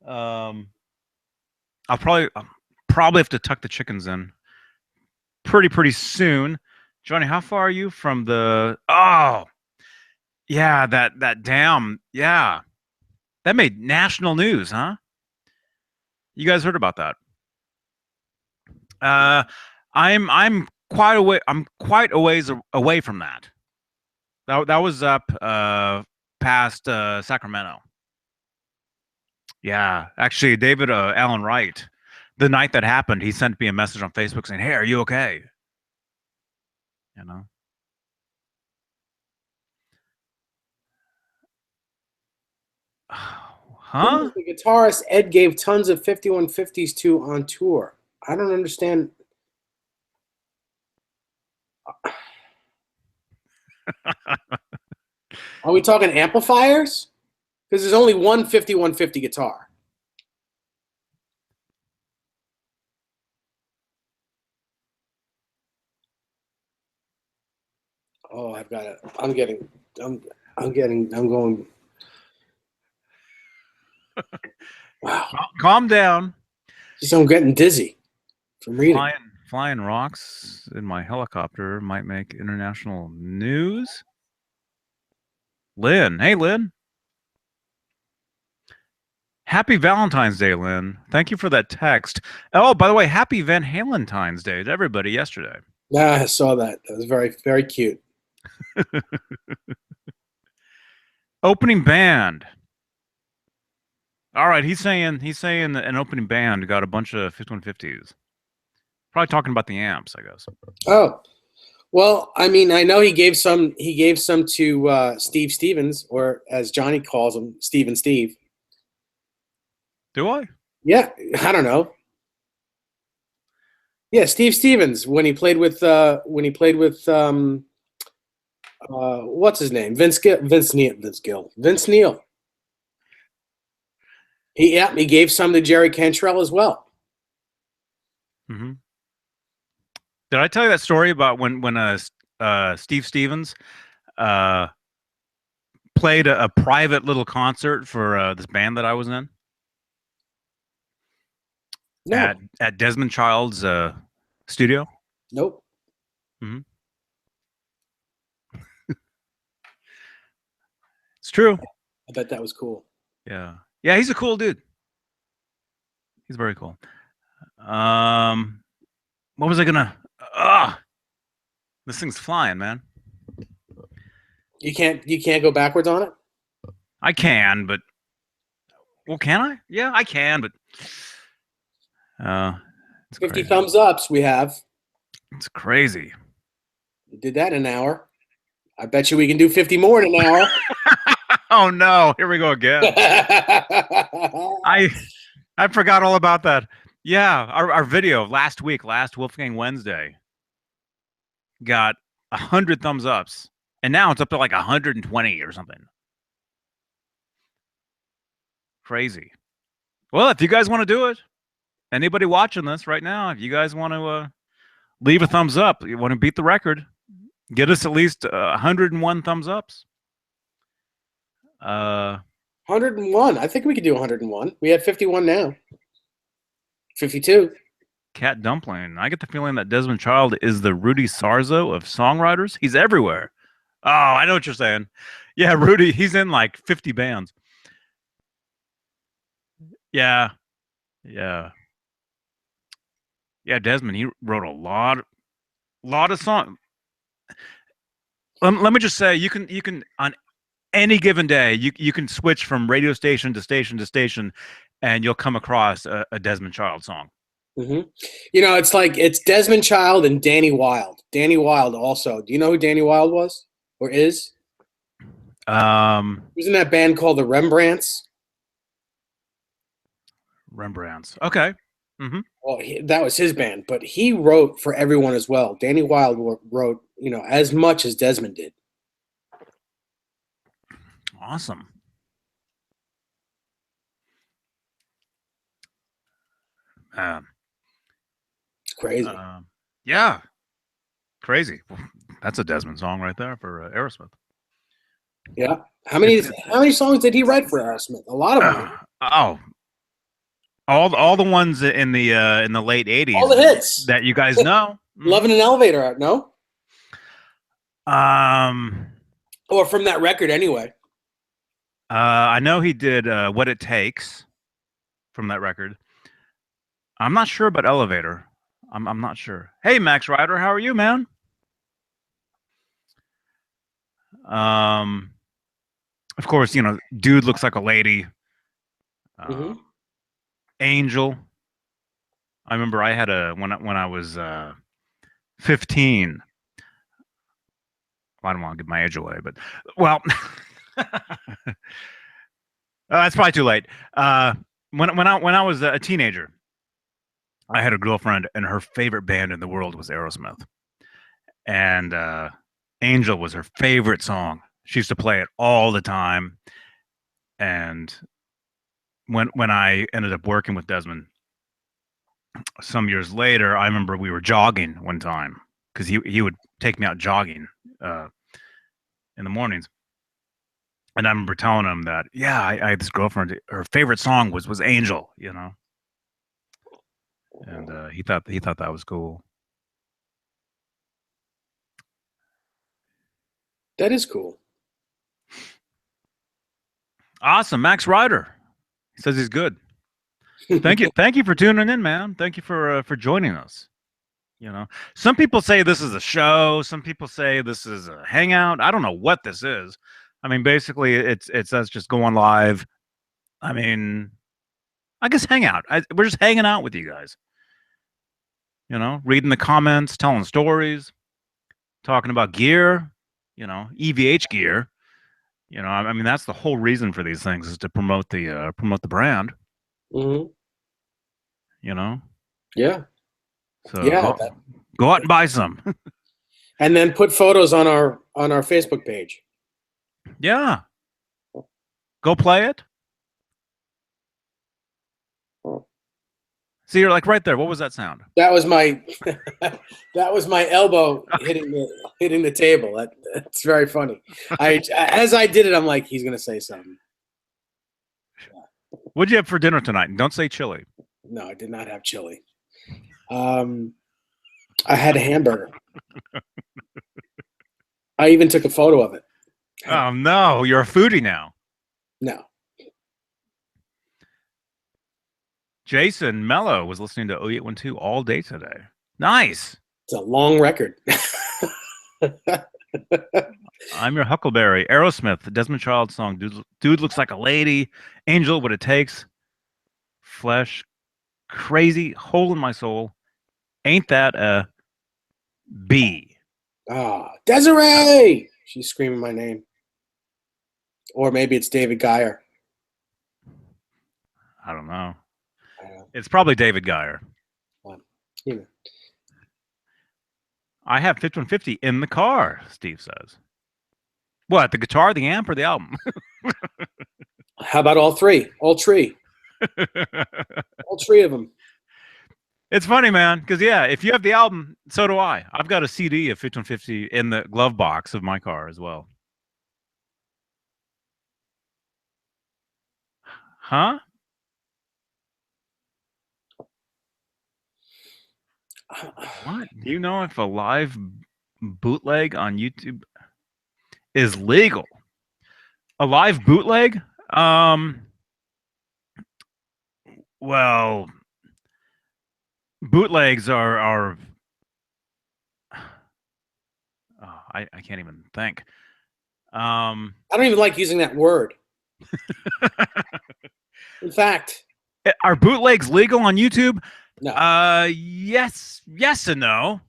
I'll probably have to tuck the chickens in pretty soon. Johnny, how far are you from the? Oh, yeah, that dam. Yeah, that made national news, huh? You guys heard about that? I'm quite away. I'm quite a ways away from that. That was up past Sacramento. Yeah, actually, David Allen Wright, the night that happened, he sent me a message on Facebook saying, "Hey, are you okay?" You know. Huh? The guitarist Ed gave tons of 5150s to on tour. I don't understand. Are we talking amplifiers? Because there's only one 5150 guitar. Oh, I've got it. I'm going. Wow. Calm down. Just I'm getting dizzy from reading. Flying rocks in my helicopter might make international news. Lynn. Hey, Lynn. Happy Valentine's Day, Lynn. Thank you for that text. Oh, by the way, happy Van Halentine's Day to everybody yesterday. Yeah, I saw that. That was very, very cute. Opening band. All right, he's saying an opening band got a bunch of 5150s. Probably talking about the amps, I guess. Oh, Well, I mean, I know he gave some. He gave some to Steve Stevens, or as Johnny calls him, Steve. Do I? Yeah, I don't know. Yeah, Steve Stevens when he played with what's his name? Vince Neil. He gave some to Jerry Cantrell as well. Mm-hmm. Did I tell you that story about when Steve Stevens uh, played a private little concert for this band that I was in No, at Desmond Child's studio? nope. Mm-hmm. It's true. I bet that was cool. Yeah, yeah, he's a cool dude. He's very cool. What was I gonna? Ah, this thing's flying, man. You can't go backwards on it. I can, but well, can I? Yeah, I can, but it's 50 crazy. thumbs ups we have. It's crazy. We did that in an hour. I bet you we can do 50 more in an hour. Oh no, here we go again. I forgot all about that. Yeah, our video last week, last Wolfgang Wednesday, got 100 thumbs ups, and now it's up to like 120 or something. Crazy. Well, if you guys want to do it, anybody watching this right now, if you guys want to leave a thumbs up, you want to beat the record, get us at least 101 thumbs ups. 101. I think we could do 101. We have 51 now. 52. Cat Dumpling. I get the feeling that Desmond Child is the Rudy Sarzo of songwriters. He's everywhere. Oh, I know what you're saying. Yeah, Rudy, he's in like 50 bands. Yeah. Yeah. Yeah, Desmond, he wrote a lot of songs. Let me just say, you can on any given day, you can switch from radio station to station to station, and you'll come across a Desmond Child song. Mm-hmm. You know, it's Desmond Child and Danny Wilde. Danny Wilde also. Do you know who Danny Wilde was or is? He was in that band called the Rembrandts. Rembrandts. Okay. Mm-hmm. Well, that was his band, but he wrote for everyone as well. Danny Wilde wrote, as much as Desmond did. Awesome. It's crazy. Yeah. Crazy. That's a Desmond song right there for Aerosmith. Yeah. How many songs did he write for Aerosmith? A lot of them. All the ones in the late 80s. All the hits that you guys know. Love in an Elevator, no? Or from that record anyway. I know he did What It Takes from that record. I'm not sure about Elevator. I'm not sure. Hey, Max Ryder, how are you, man? Of course, Dude Looks Like a Lady. Angel. I remember I had when I was 15. I don't want to give my age away, but that's probably too late. When I was a teenager, I had a girlfriend, and her favorite band in the world was Aerosmith, and Angel was her favorite song. She used to play it all the time, and when I ended up working with Desmond some years later, I remember we were jogging one time because he would take me out jogging in the mornings, and I remember telling him that I had this girlfriend, her favorite song was Angel, and he thought that was cool. That is cool. Awesome. Max Ryder. He says he's good. Thank you for tuning in, man. Thank you for joining us. Some people say this is a show. Some people say this is a hangout. I don't know what this is. I mean, basically, it's us just going live. I mean, I guess hangout. We're just hanging out with you guys. Reading the comments, telling stories, talking about gear, EVHGEAR. I mean, that's the whole reason for these things is to promote the brand. Mm-hmm. Yeah. So Yeah. go out and buy some. And then put photos on our Facebook page. Yeah. Go play it. See, you're like right there. What was that sound? That was my that was my elbow hitting the table. That's very funny. As I did it, I'm like, he's gonna say something. What'd you have for dinner tonight? And don't say chili. No, I did not have chili. I had a hamburger. I even took a photo of it. Oh no, you're a foodie now. No. Jason Mello was listening to 0812 all day today. Nice. It's a long record. I'm your Huckleberry. Aerosmith, the Desmond Child song. Dude looks like a lady. Angel, what it takes. Flesh. Crazy. Hole in my soul. Ain't that a B? Ah, Desiree! She's screaming my name. Or maybe it's David Geyer. I don't know. It's probably David Geyer. Yeah. I have 5150 in the car, Steve says. What, the guitar, the amp, or the album? How about all three? All three. All three of them. It's funny, man, because, yeah, if you have the album, so do I. I've got a CD of 5150 in the glove box of my car as well. Huh? What? Do you know if a live bootleg on YouTube is legal? A live bootleg? Well, bootlegs are oh, I can't even think. I don't even like using that word. In fact, are bootlegs legal on YouTube? No. Yes and no.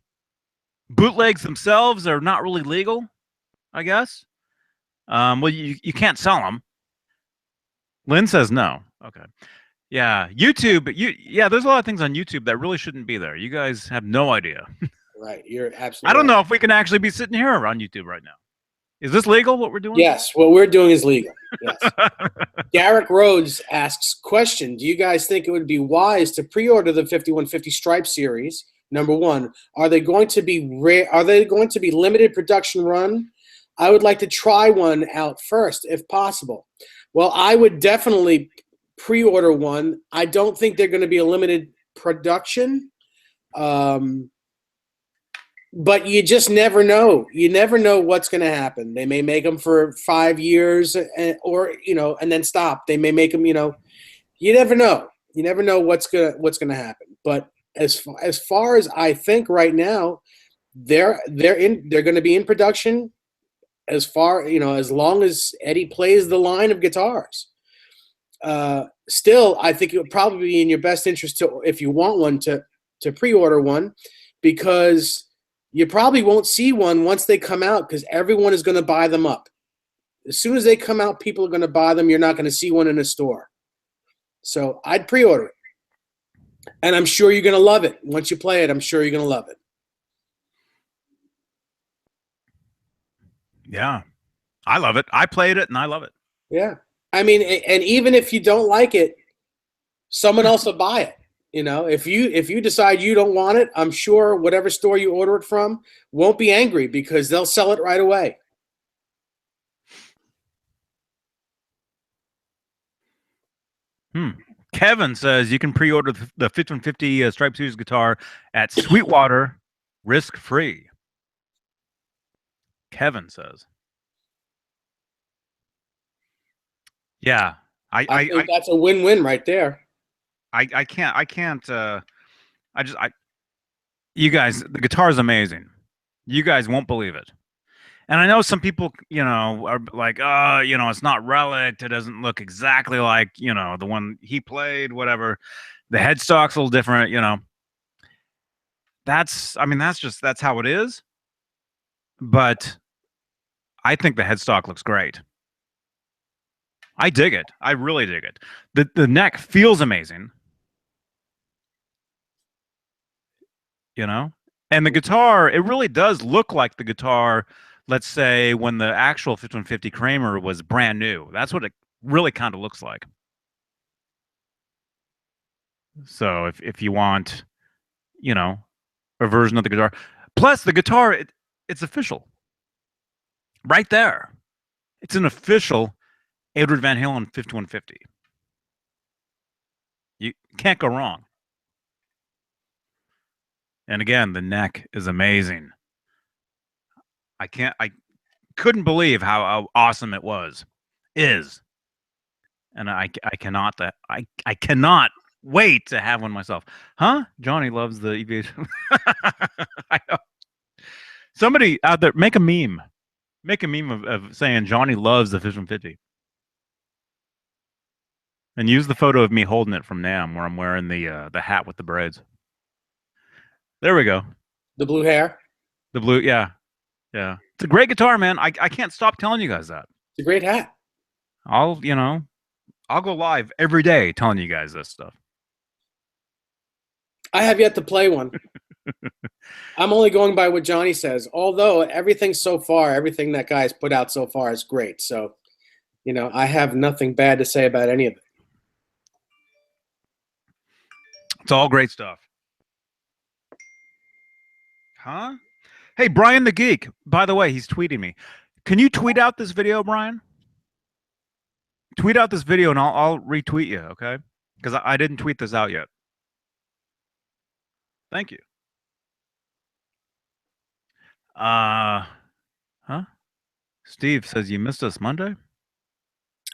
Bootlegs themselves are not really legal, I guess. Well, you can't sell them. Lynn says no. Okay. Yeah, YouTube. There's a lot of things on YouTube that really shouldn't be there. You guys have no idea. Right, you're absolutely. I don't know if we can actually be sitting here on YouTube right now. Is this legal? What we're doing? Yes, what we're doing is legal. Yes. Garrick Rhodes asks, question: do you guys think it would be wise to pre-order the 5150 Stripe series? Number one, are they going to be limited production run? I would like to try one out first, if possible. Well, I would definitely pre-order one. I don't think they're going to be a limited production, but you just never know. You never know what's going to happen. They may make them for 5 years, and then stop. They may make them. You never know. You never know what's gonna happen. But as far as I think right now, they're going to be in production. As long as Eddie plays the line of guitars. Still, I think it would probably be in your best interest if you want one, to pre-order one, because you probably won't see one once they come out, because everyone is going to buy them up. As soon as they come out, people are going to buy them. You're not going to see one in a store. So I'd pre-order it. And I'm sure you're going to love it. Once you play it, I'm sure you're going to love it. Yeah. I love it. I played it and I love it. Yeah. I mean, and even if you don't like it, someone else will buy it. If you decide you don't want it, I'm sure whatever store you order it from won't be angry, because they'll sell it right away. Kevin says you can pre-order the 5150 Stripe Series guitar at Sweetwater, risk-free. Kevin says. Yeah. I think that's a win-win right there. I can't you guys, the guitar is amazing. You guys won't believe it. And I know some people, are like, it's not Relic. It doesn't look exactly like, the one he played, whatever. The headstock's a little different, That's how it is. but I think the headstock looks great. I dig it. I really dig it. The neck feels amazing, you know? And the guitar, it really does look like the guitar, let's say, when the actual 5150 Kramer was brand new. That's what it really kind of looks like. So if you want, you know, a version of the guitar. Plus the guitar, it's official. Right there. It's an official Edward Van Halen 5150. You can't go wrong. And again, the neck is amazing. I couldn't believe how awesome it is. And I cannot I cannot wait to have one myself. Huh? Johnny loves the EVH. I know. Somebody out there, make a meme. Make a meme of saying Johnny loves the 5150. And use the photo of me holding it from NAMM where I'm wearing the hat with the braids. There we go. The blue hair. The blue, yeah. Yeah. It's a great guitar, man. I can't stop telling you guys that. It's a great hat. I'll go live every day telling you guys this stuff. I have yet to play one. I'm only going by what Johnny says. Although everything that guy's put out so far is great. So, I have nothing bad to say about any of it. It's all great stuff. Huh? Hey, Brian the Geek. By the way, he's tweeting me. Can you tweet out this video, Brian? Tweet out this video and I'll retweet you, okay? Because I didn't tweet this out yet. Thank you. Huh? Steve says you missed us Monday?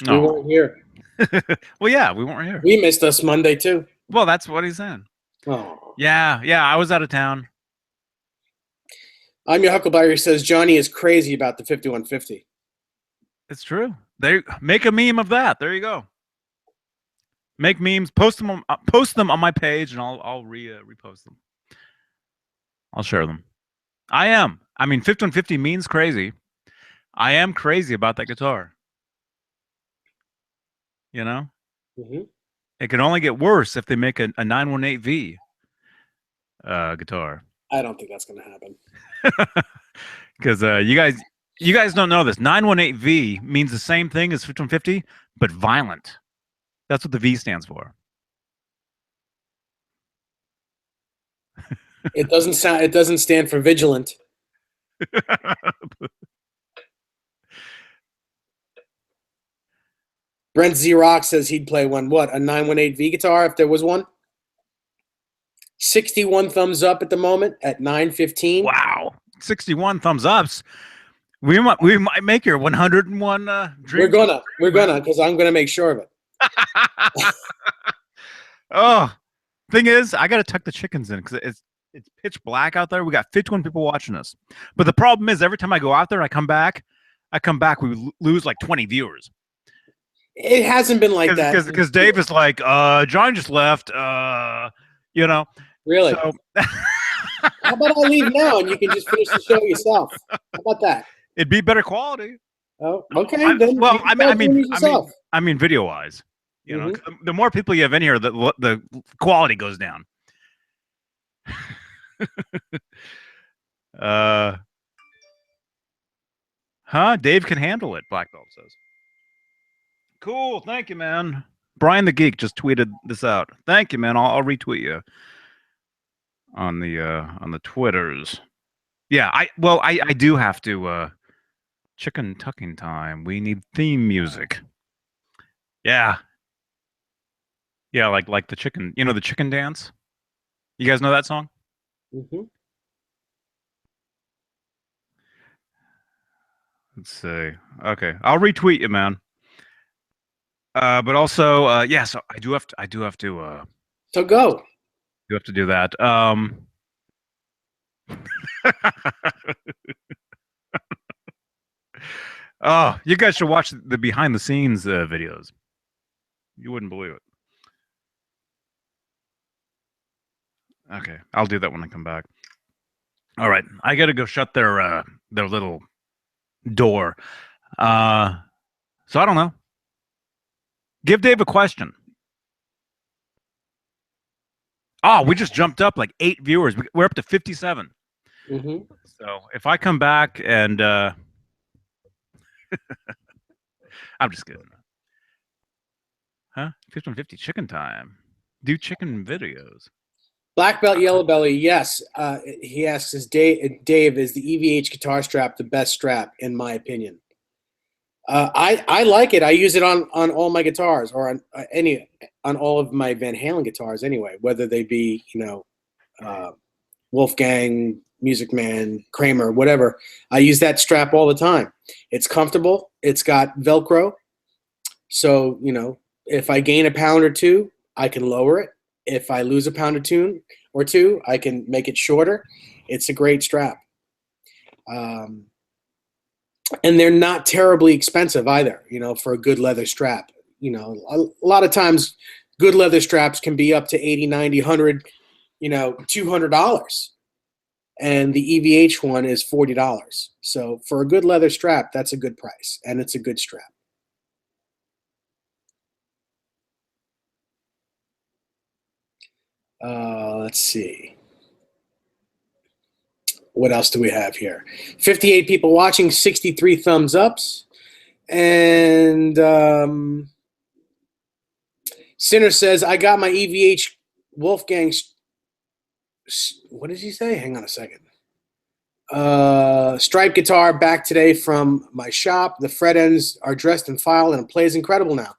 No. We weren't here. Well, yeah, we weren't here. We missed us Monday too. Well, that's what he's saying. Oh. Yeah, I was out of town. I'm your Huckleberry says Johnny is crazy about the 5150. It's true. They make a meme of that. There you go. Make memes, post them on my page, and I'll repost them. I'll share them. I mean, 5150 means crazy. I am crazy about that guitar. You know? Mm-hmm. It can only get worse if they make a 918V guitar. I don't think that's going to happen. Because you guys don't know this. 918V means the same thing as 5150, but violent. That's what the V stands for. It doesn't stand for vigilant. Brent Z Rock says he'd play one. What, a 918V guitar if there was one? 61 thumbs up at the moment at 9:15. Wow, 61 thumbs ups. We might make your 101 dream. We're gonna because I'm gonna make sure of it. Oh, thing is, I gotta tuck the chickens in because it's pitch black out there. We got 51 people watching us, but the problem is every time I go out there, I come back, we lose like 20 viewers. It hasn't been like that because Dave is like, John just left. Really? So how about I leave now and you can just finish the show yourself? How about that? It'd be better quality. Oh, okay. I mean, video wise, you know, the more people you have in here, the quality goes down. Dave can handle it. Black Belt says. Cool. Thank you, man. Brian the Geek just tweeted this out. Thank you, man. I'll retweet you on the Twitters. Yeah, I do have to chicken tucking time. We need theme music. Yeah. Yeah, like the chicken, the chicken dance. You guys know that song? Mm-hmm. Let's see. Okay, I'll retweet you, man. But also, yeah. So I do have to. So go. You have to do that. Oh, you guys should watch the behind the scenes videos. You wouldn't believe it. Okay, I'll do that when I come back. All right, I got to go shut their little door. Uh, so I don't know. Give Dave a question. Oh, we just jumped up like 8 viewers. We're up to 57. Mm-hmm. So if I come back and I'm just kidding. Huh? 5150 chicken time. Do chicken videos. Black belt, yellow belly. Yes. He asks, "Is Dave is the EVH guitar strap the best strap in my opinion?" I like it. I use it on all my guitars, or on all of my Van Halen guitars anyway, whether they be uh, Wolfgang, Music Man, Kramer, whatever. I use that strap all the time. It's comfortable. It's got Velcro, so if I gain a pound or two, I can lower it. If I lose a pound or two, I can make it shorter. It's a great strap. And they're not terribly expensive either, for a good leather strap. A lot of times good leather straps can be up to 80, 90, 100, $200. And the EVH one is $40. So for a good leather strap, that's a good price, and it's a good strap. Let's see. What else do we have here? 58 people watching, 63 thumbs ups. And Sinner says, I got my EVH Wolfgang. What does he say? Hang on a second. Stripe guitar back today from my shop. The fret ends are dressed and filed, and it plays incredible now.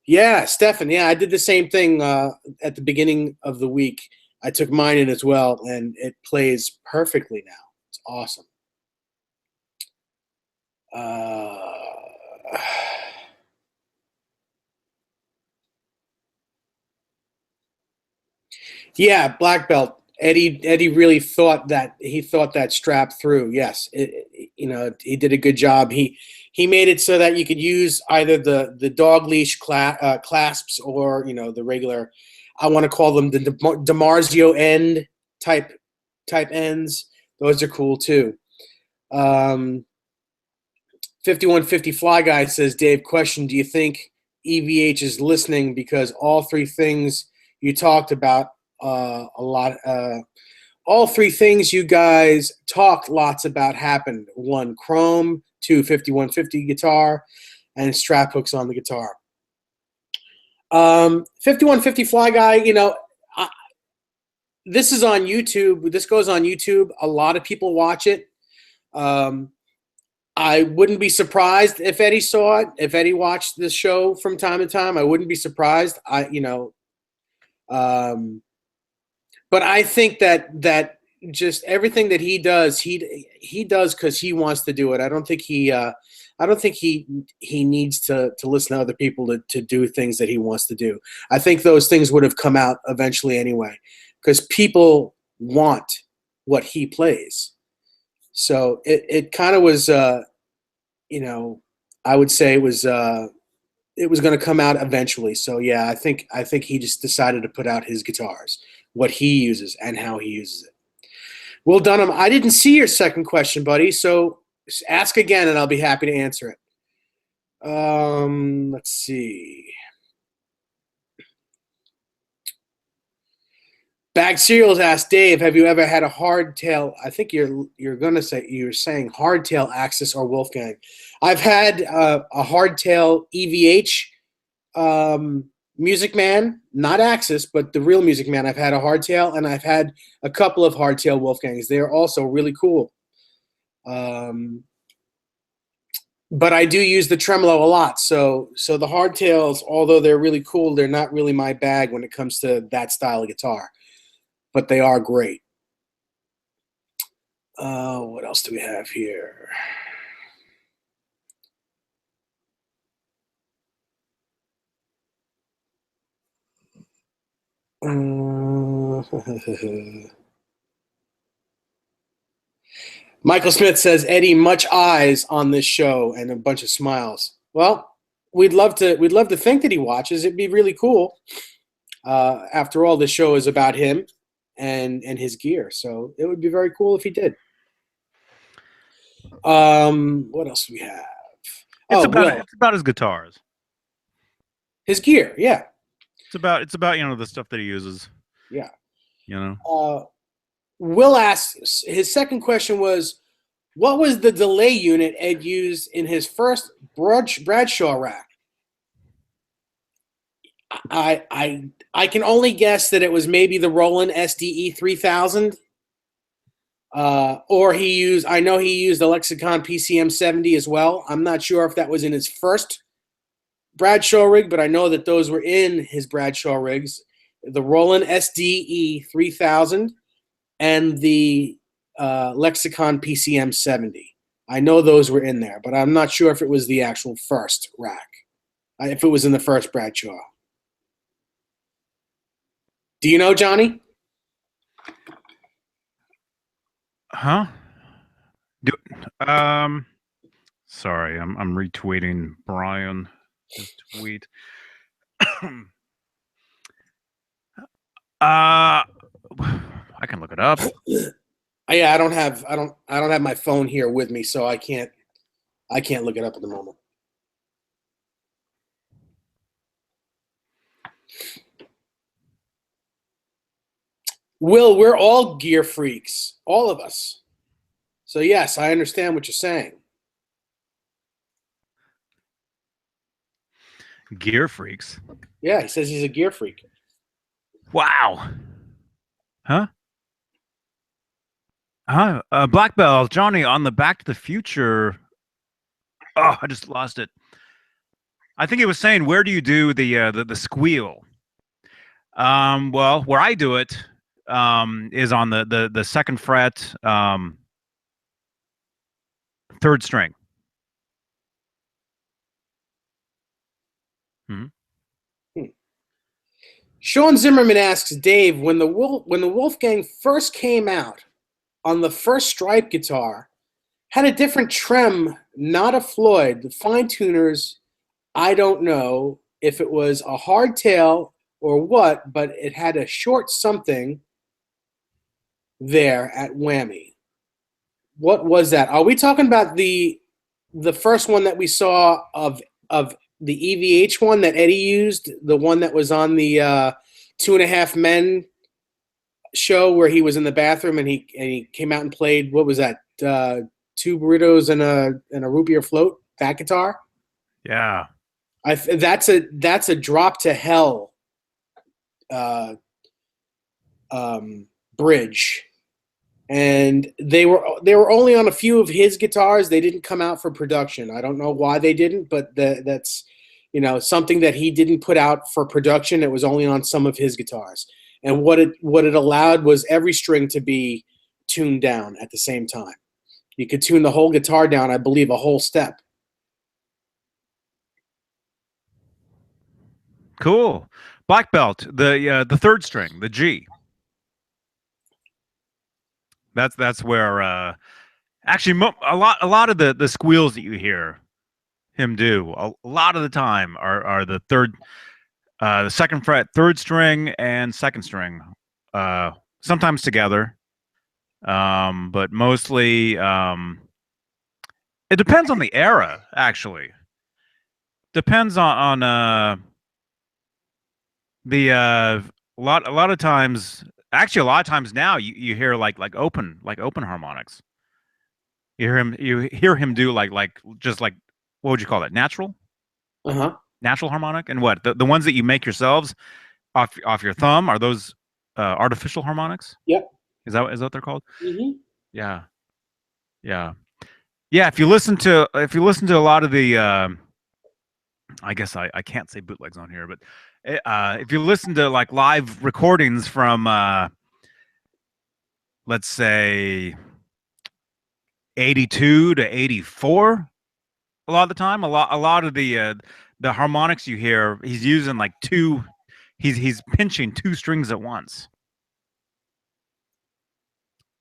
Yeah, Stefan. Yeah, I did the same thing at the beginning of the week. I took mine in as well, and it plays perfectly now. It's awesome. Yeah, black belt. Eddie really thought that strap through. Yes, he did a good job. He made it so that you could use either the dog leash clasps, or the regular. I want to call them the DiMarzio end type ends. Those are cool too. 5150 Fly Guy says, Dave, question: do you think EVH is listening, because all three things you talked about a lot? All three things you guys talked lots about happened. 1, chrome. 2, 5150 guitar, and strap hooks on the guitar. 5150 Fly Guy, this is on YouTube. This goes on YouTube. A lot of people watch it. I wouldn't be surprised if Eddie saw it. If Eddie watched this show from time to time, I wouldn't be surprised. But I think that just everything that he does, he does because he wants to do it. I don't think he needs to listen to other people to do things that he wants to do. I think those things would have come out eventually anyway, because people want what he plays. So it kind of was, I would say it was going to come out eventually. So yeah, I think he just decided to put out his guitars, what he uses and how he uses it. Will Dunham, I didn't see your second question, buddy. So ask again, and I'll be happy to answer it. Let's see. Bag Cereals asked, Dave, have you ever had a hardtail? I think you're saying hardtail Axis or Wolfgang. I've had a hardtail EVH Music Man, not Axis, but the real Music Man. I've had a hardtail, and I've had a couple of hardtail Wolfgangs. They're also really cool. But I do use the tremolo a lot. So the hardtails, although they're really cool, they're not really my bag when it comes to that style of guitar. But they are great. What else do we have here? Michael Smith says, Eddie, much eyes on this show, and a bunch of smiles. Well, we'd love to think that he watches. It'd be really cool. After all, this show is about him, and his gear. So it would be very cool if he did. What else do we have? It's Oh, about Will, it's about his guitars. his gear. Yeah, It's about the stuff that he uses. yeah. You know. Will asks, his second question was, what was the delay unit Ed used in his first Bradshaw rack? I can only guess that it was maybe the Roland SDE 3000. Or I know he used the Lexicon PCM 70 as well. I'm not sure if that was in his first Bradshaw rig, but I know that those were in his Bradshaw rigs. The Roland SDE 3000 and the Lexicon PCM 70. I know those were in there, but I'm not sure if it was the actual first rack, if it was in the first Bradshaw. Do you know, Johnny? Huh? Sorry, I'm retweeting Brian's tweet. I can look it up. Yeah, I don't have my phone here with me, so I can't look it up at the moment. Will, we're all gear freaks, all of us. So yes, I understand what you're saying. Gear freaks. Yeah, he says he's a gear freak. Wow. Huh? Huh? Black Belt, Johnny, on the Back to the Future. Oh, I just lost it. I think he was saying, where do you do the squeal? Well, where I do it is on the second fret, third string. Sean Zimmerman asks Dave, when the Wolfgang first came out on the first Stripe guitar, had a different trem, not a Floyd. The fine tuners, I don't know if it was a hardtail or what, but it had a short something there at Whammy. What was that? Are we talking about the first one that we saw of the EVH one that Eddie used, the one that was on the 2.5 Men show where he was in the bathroom and he came out and played, what was that? 2 burritos and a root beer float, that guitar? Yeah. That's a drop to hell bridge. And they were only on a few of his guitars. They didn't come out for production. I don't know why they didn't, but that's something that he didn't put out for production. It was only on some of his guitars. And what it allowed was every string to be tuned down at the same time. You could tune the whole guitar down, I believe, a whole step. Cool. Black Belt, the third string, the G. That's where actually a lot of the squeals that you hear him do a lot of the time are the second fret, third string, and second string, sometimes together, but mostly it depends on the era. Actually, depends on the a lot of times. Actually, a lot of times now you hear like open harmonics. You hear him do just like, what would you call it? Natural? Uh-huh. Natural harmonic? And what? The ones that you make yourselves off your thumb, are those artificial harmonics? Yep. Is that what they're called? Mm-hmm. Yeah. Yeah. Yeah, if you listen to a lot of the I guess I can't say bootlegs on here, but if you listen to like live recordings from let's say 82 to 84, a lot of the time, a lot of the harmonics you hear, he's using like he's pinching 2 strings at once.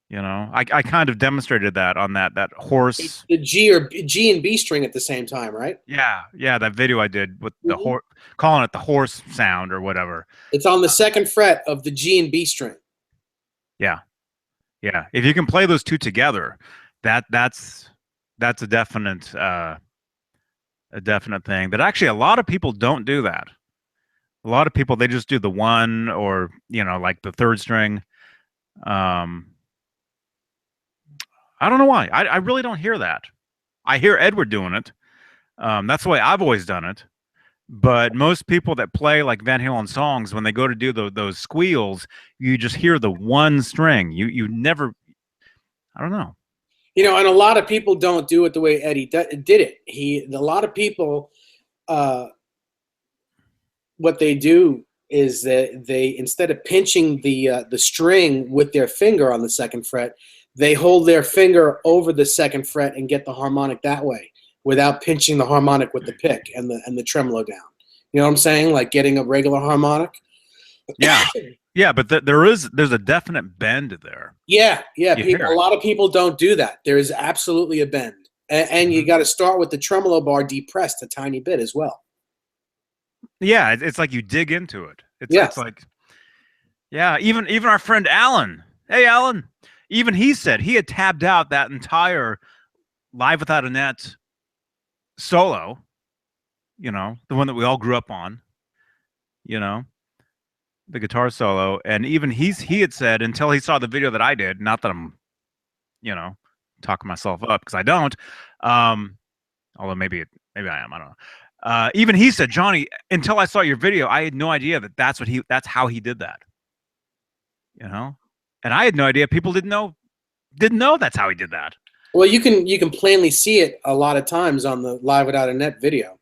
I kind of demonstrated that on that horse. The G and B string at the same time, right? Yeah, that video I did with the horse, calling it the horse sound or whatever. It's on the second fret of the G and B string. Yeah. Yeah. If you can play those two together, that's a definite thing. But actually a lot of people don't do that. A lot of people they just do the one or, like the third string. Um I don't know why. I really don't hear that. I hear Edward doing it. That's the way I've always done it. But most people that play like Van Halen songs, when they go to do those squeals, you just hear the one string. You never. I don't know. And a lot of people don't do it the way Eddie did it. A lot of people, what they do is that they, instead of pinching the string with their finger on the second fret, they hold their finger over the second fret and get the harmonic that way, without pinching the harmonic with the pick and the tremolo down. You know what I'm saying? Like getting a regular harmonic. Yeah, yeah, but there's a definite bend there. Yeah. A lot of people don't do that. There is absolutely a bend, and you got to start with the tremolo bar depressed a tiny bit as well. Yeah, it's like you dig into it. It's Yes. like, yeah. Even our friend Alan. Hey, Alan. Even he said he had tabbed out that entire Live Without a Net solo. The one that we all grew up on. The guitar solo, and even he had said until he saw the video that I did. Not that I'm, talking myself up because I don't. Although maybe I am. I don't know. Even he said, Johnny, until I saw your video, I had no idea that's how he did that. And I had no idea people didn't know that's how he did that. Well, you can plainly see it a lot of times on the Live Without a Net video.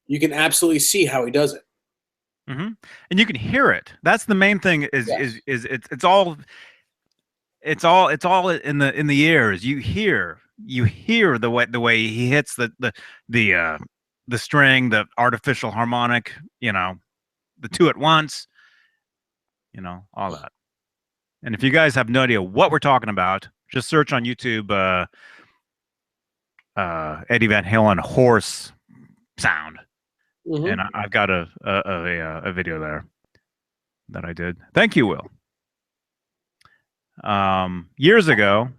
You can absolutely see how he does it. Mm-hmm. And you can hear it. That's the main thing. Is it's all in the ears. You hear the way he hits the string, the artificial harmonic, the two at once, all that. And if you guys have no idea what we're talking about, just search on YouTube Eddie Van Halen horse sound. Mm-hmm. And I've got a video there that I did. Thank you, Will. Years ago,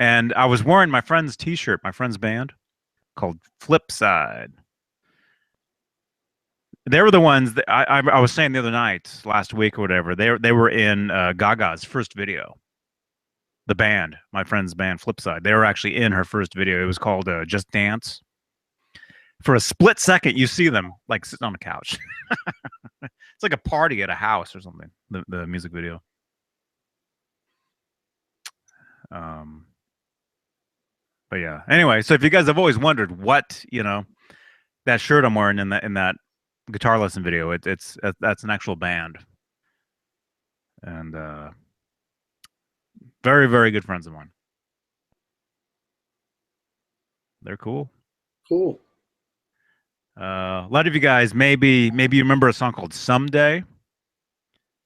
and I was wearing my friend's T-shirt, my friend's band called Flipside. They were the ones that I was saying the other night, last week or whatever. They were in Gaga's first video. The band, my friend's band, Flipside. They were actually in her first video. It was called Just Dance. For a split second, you see them like sitting on a couch. It's like a party at a house or something. The music video. But yeah. Anyway, so if you guys have always wondered what that shirt I'm wearing in that guitar lesson video, that's an actual band, and very, very good friends of mine. They're cool. Cool. A lot of you guys maybe you remember a song called "Someday."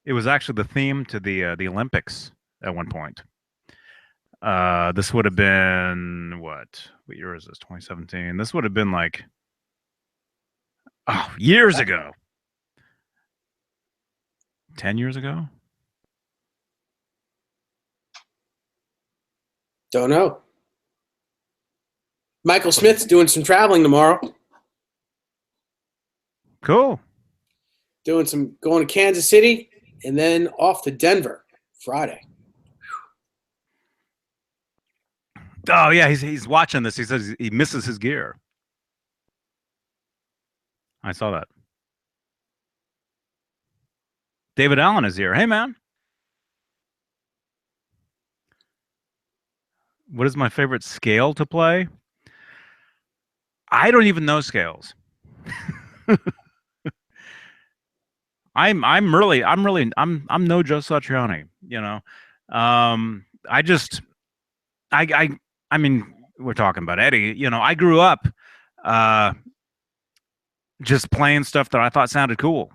It was actually the theme to the Olympics at one point. This would have been what year is this? 2017. This would have been like years ago. 10 years ago. Don't know. Michael Smith's doing some traveling tomorrow. Cool. Going to Kansas City and then off to Denver Friday. Oh yeah, he's watching this. He says he misses his gear. I saw that. David Allen is here. Hey man. What is my favorite scale to play? I don't even know scales. I'm no Joe Satriani, I mean, we're talking about Eddie, I grew up just playing stuff that I thought sounded cool.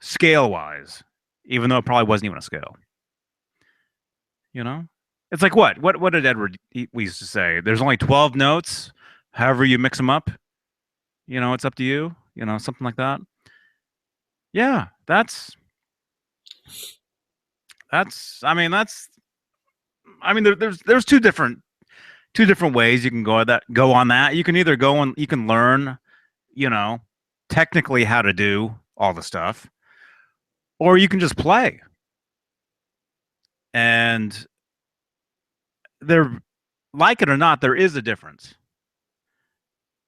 Scale wise, even though it probably wasn't even a scale. It's like what did Edward we used to say? There's only 12 notes. However you mix them up, it's up to you. Something like that. Yeah, that's There's two different ways you can go on that. You can either you can learn, you know, technically how to do all the stuff, or you can just play. And there, like it or not, there is a difference,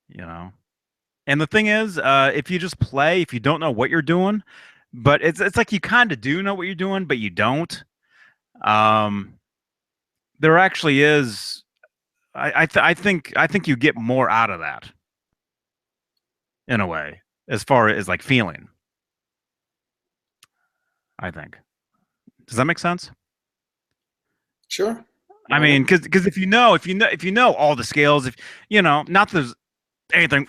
you know. And the thing is, if you just play, if you don't know what you're doing, but it's like you kind of do know what you're doing, but you don't. Um, there actually is. I think you get more out of that in a way, as far as like feeling. I think. Does that make sense? Sure. I Why not? mean, because if you know all the scales, if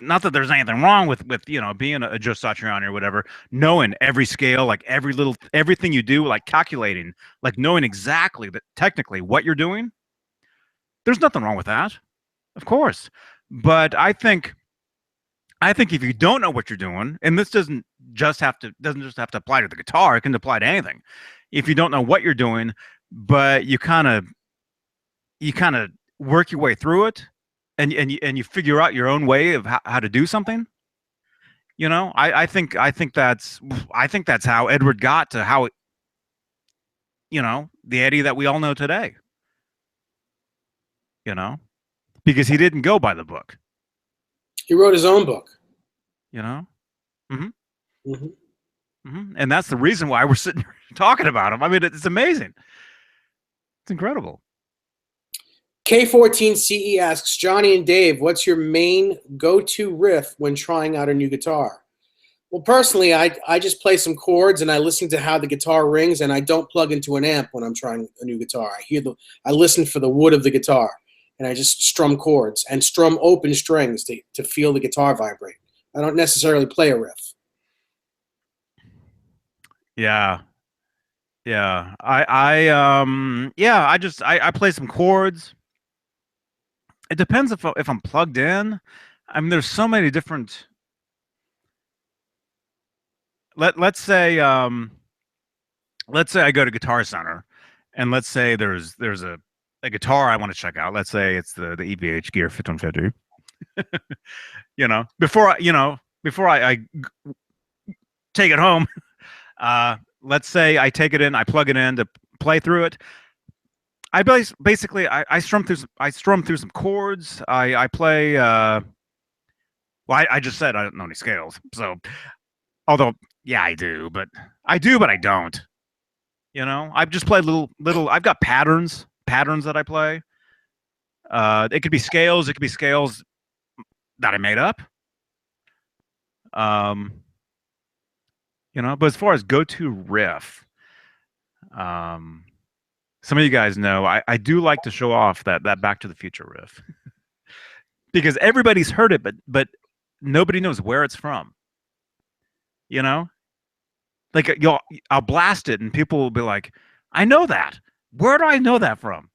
not that there's anything wrong with being a Joe Satriani or whatever, knowing every scale, like everything you do, like calculating, like knowing exactly that technically what you're doing. There's nothing wrong with that, of course. But I think if you don't know what you're doing, and this doesn't just have to apply to the guitar, it can apply to anything. If you don't know what you're doing, but you kind of work your way through it, and you figure out your own way of how to do something. I think that's how Edward got to how the Eddie that we all know today. You know, because he didn't go by the book. He wrote his own book. You know, hmm Hmm. and that's the reason why we're sitting here talking about him. I mean, it's amazing. It's incredible. K14CE asks Johnny and Dave, what's your main go-to riff when trying out a new guitar? Well, personally, I just play some chords and I listen to how the guitar rings, and I don't plug into an amp when I'm trying a new guitar. I listen for the wood of the guitar, and I just strum chords and strum open strings to feel the guitar vibrate. I don't necessarily play a riff. Yeah, yeah. I play some chords. It depends if I'm plugged in. I mean, there's so many different. Let's say I go to Guitar Center, and let's say there's a guitar I want to check out. Let's say it's the EVHGEAR 5150. Before I take it home, let's say I take it in, I plug it in to play through it. I strum through some chords. I play. Well, I just said I don't know any scales, so although yeah, I do, but I don't. I've just played little. I've got patterns that I play. It could be scales. It could be scales that I made up. Um, but as far as go-to riff, um, some of you guys know I do like to show off that Back to the Future riff because everybody's heard it, but nobody knows where it's from. You know, like I'll blast it and people will be like, "I know that. Where do I know that from?"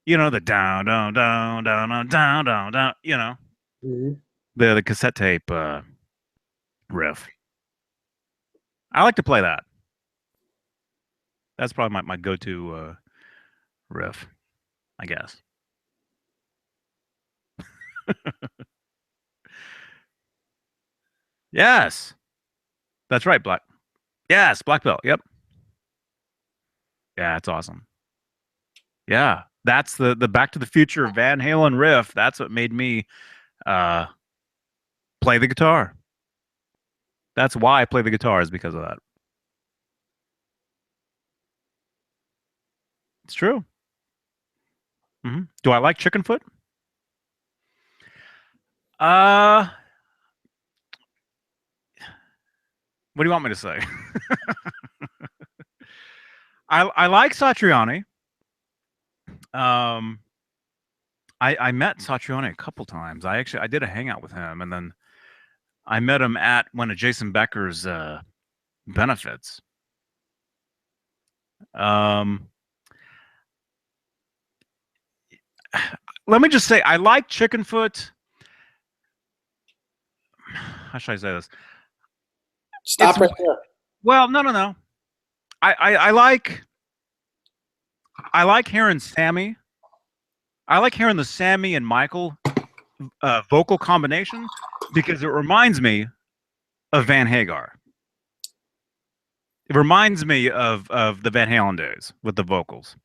The down, down, down, down, down, down, down, down. Mm-hmm. The cassette tape riff. I like to play that. That's probably my go-to riff, I guess. Yes, that's right. Yes, black belt. Yep. Yeah, it's awesome. Yeah, that's the Back to the Future Van Halen riff. That's what made me uh, play the guitar. That's why I play the guitar is because of that. It's true. Do I like chicken foot? Uh, what do you want me to say? I like Satriani. Um, I met Satriani a couple times. I did a hangout with him, and then I met him at one of Jason Becker's benefits. Um, Let me just say, I like Chickenfoot. How should I say this? Stop right there. Well, no. I like hearing Sammy. I like hearing the Sammy and Michael vocal combination because it reminds me of Van Hagar. It reminds me of the Van Halen days with the vocals.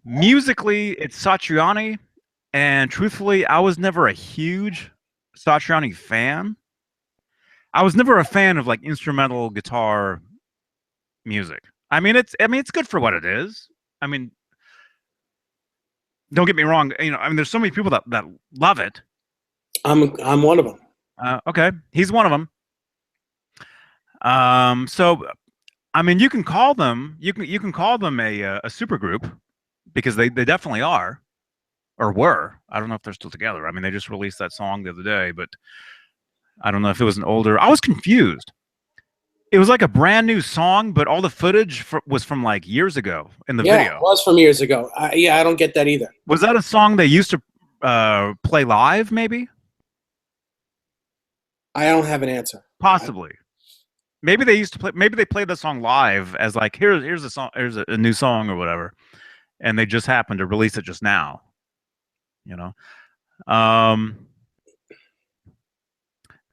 Musically, it's Satriani, and truthfully, I was never a huge Satriani fan. I was never a fan of like instrumental guitar music. I mean it's good for what it is. I mean, don't get me wrong. I mean, there's so many people that love it. I'm one of them. Okay, he's one of them. So I mean, you can call them a super group because they definitely are or were. I don't know if they're still together. I mean, they just released that song the other day, but I don't know if it was an older. I was confused. It was like a brand new song, but all the footage was from like years ago in the Yeah, video. it was from years ago. Yeah, I don't get that either. Was that a song they used to play live? Maybe, I don't have an answer. possibly. Maybe they used to play. Maybe they played the song live as like here's a song, here's a new song or whatever, and they just happened to release it just now. You know.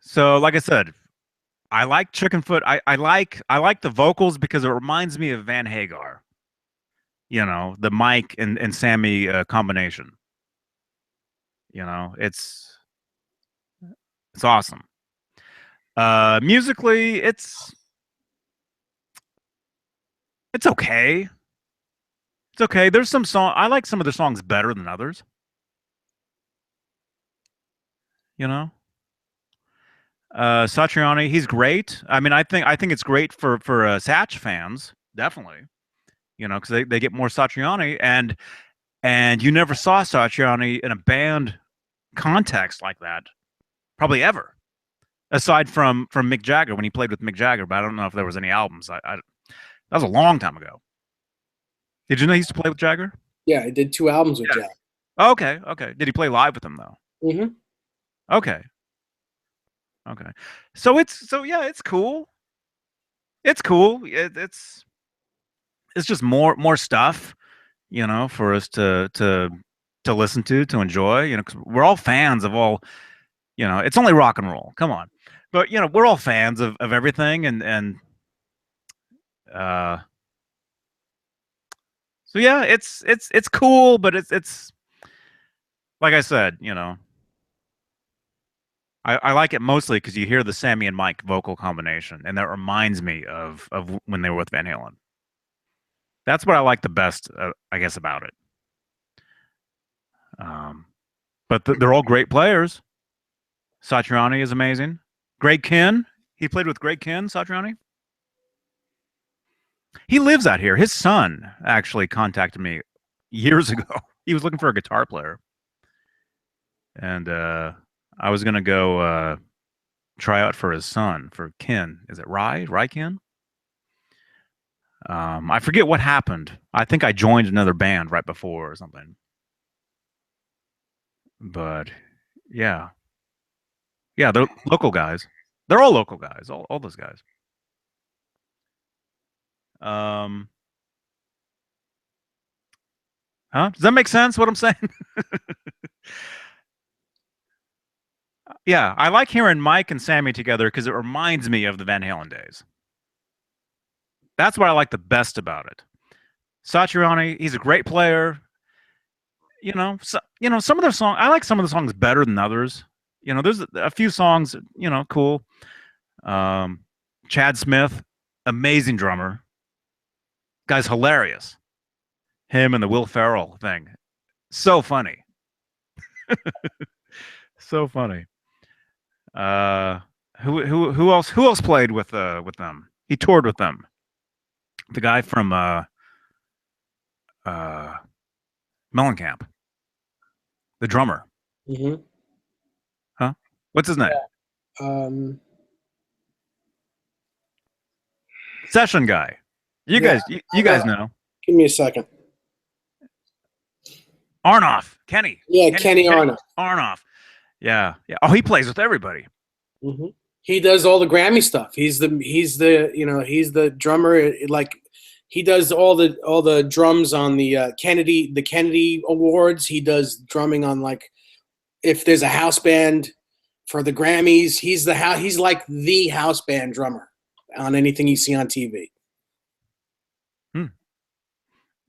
So like I said, I like Chickenfoot. I like the vocals because it reminds me of Van Hagar. The Mike and Sammy combination. It's awesome. Musically, it's okay. It's okay. There's some song I like some of the songs better than others. You know, Satriani, he's great. I mean, I think it's great for Satch fans, definitely. Because they get more Satriani, and you never saw Satriani in a band context like that, probably ever, aside from Mick Jagger when he played with Mick Jagger. But I don't know if there was any albums. That was a long time ago. Did you know he used to play with Jagger? Yeah, I did 2 albums with Yeah. Jack. Okay, okay. Did he play live with him though? Mm-hmm. Okay, okay. So yeah, it's cool. It's cool. It's just more stuff, for us to listen to enjoy. 'Cause we're all fans of all. It's only rock and roll. Come on, but we're all fans of everything, and uh, so yeah, it's cool, but it's like I said, I like it mostly because you hear the Sammy and Mike vocal combination, and that reminds me of when they were with Van Halen. That's what I like the best, I guess, about it. Um, but they're all great players. Satriani is amazing. Greg Kihn, he played with Greg Kihn, Satriani. He lives out here. His son actually contacted me years ago. He was looking for a guitar player, and I was gonna go try out for his son for Ken. Is it Rye Ken? I forget what happened. I think I joined another band right before or something. But yeah, yeah, they're local guys. They're all local guys. All those guys. Um, huh? Does that make sense? What I'm saying? Yeah, I like hearing Mike and Sammy together because it reminds me of the Van Halen days. That's what I like the best about it. Satriani, he's a great player. Some of their songs. I like some of the songs better than others. There's a few songs. Cool. Um, Chad Smith, amazing drummer. Guy's hilarious. Him and the Will Ferrell thing, so funny, so funny. Uh, who else played with them? He toured with them. The guy from uh Mellencamp, the drummer. Mm-hmm. Huh? What's his name? Um, Session guy. You Yeah, guys, you guys know. give me a second. Arnoff, Kenny. Yeah, Kenny Arnold. Arnoff. Yeah, yeah. Oh, he plays with everybody. Mm-hmm. He does all the Grammy stuff. He's the drummer. Like he does all the drums on the Kennedy Awards. He does drumming on like if there's a house band for the Grammys. He's like the house band drummer on anything you see on TV.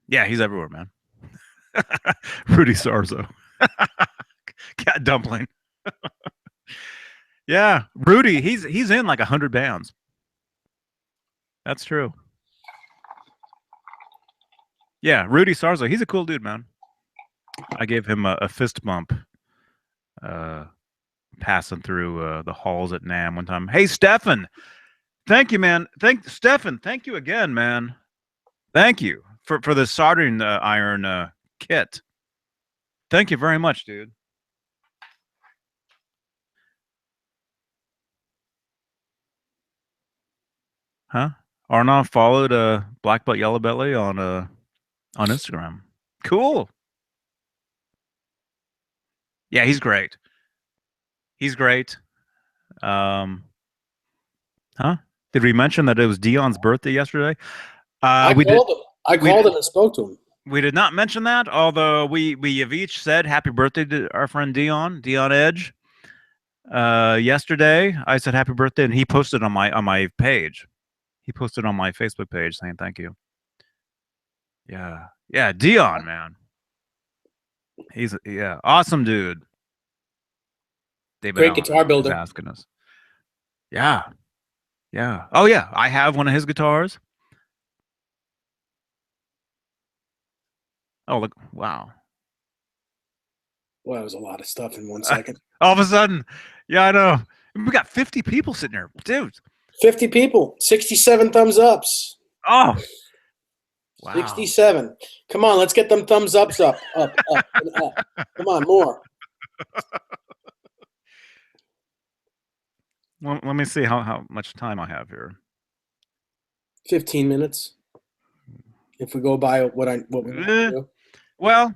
Yeah, he's everywhere, man. Rudy Sarzo. Cat dumpling. Yeah, Rudy, he's in like 100 bands. That's true. Yeah, Rudy Sarzo, he's a cool dude, man. I gave him a fist bump passing through the halls at NAMM one time. Hey, Stefan, thank you, man. Stefan, thank you again, man. Thank you for the soldering iron kit. Thank you very much, dude. Huh? Arnav followed Black Belt Yellow Belly on Instagram. Cool. Yeah, he's great. He's great. Huh? Did we mention that it was Dion's birthday yesterday? I called him and spoke to him. We did not mention that, although we have each said happy birthday to our friend Dion Edge. Yesterday, I said happy birthday, and he posted on my page. He posted on my Facebook page saying thank you. Yeah, Dion, man. He's awesome dude. David Great Allen guitar builder. asking us. Yeah. Oh yeah, I have one of his guitars. Oh look! Wow. Well, that was a lot of stuff in 1 second. All of a sudden, yeah, I know. We got 50 people sitting here, dude. 50 people, 67 thumbs ups. Oh, wow. 67. Come on, let's get them thumbs ups up. Come on, more. Well, let me see how much time I have here. 15 minutes. If we go by what we do. Well,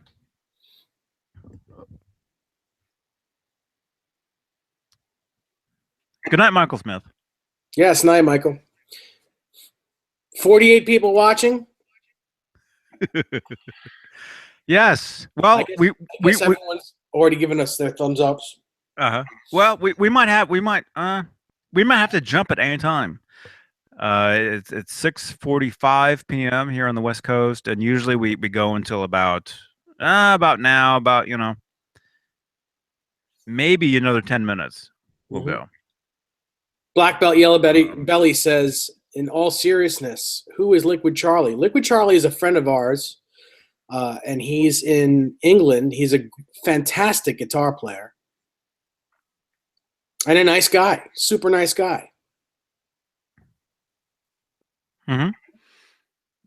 good night, Michael Smith. Yes, night, Michael. 48 people watching. Yes. Well, I guess everyone's already given us their thumbs ups. Well, we might have to jump at any time. It's 6:45 p.m. here on the West Coast, and usually we go until about now, maybe another 10 minutes. We'll go. Black Belt Yellow Belly says, in all seriousness, who is Liquid Charlie? Liquid Charlie is a friend of ours, and he's in England. He's a fantastic guitar player and a nice guy, super nice guy. Mm-hmm.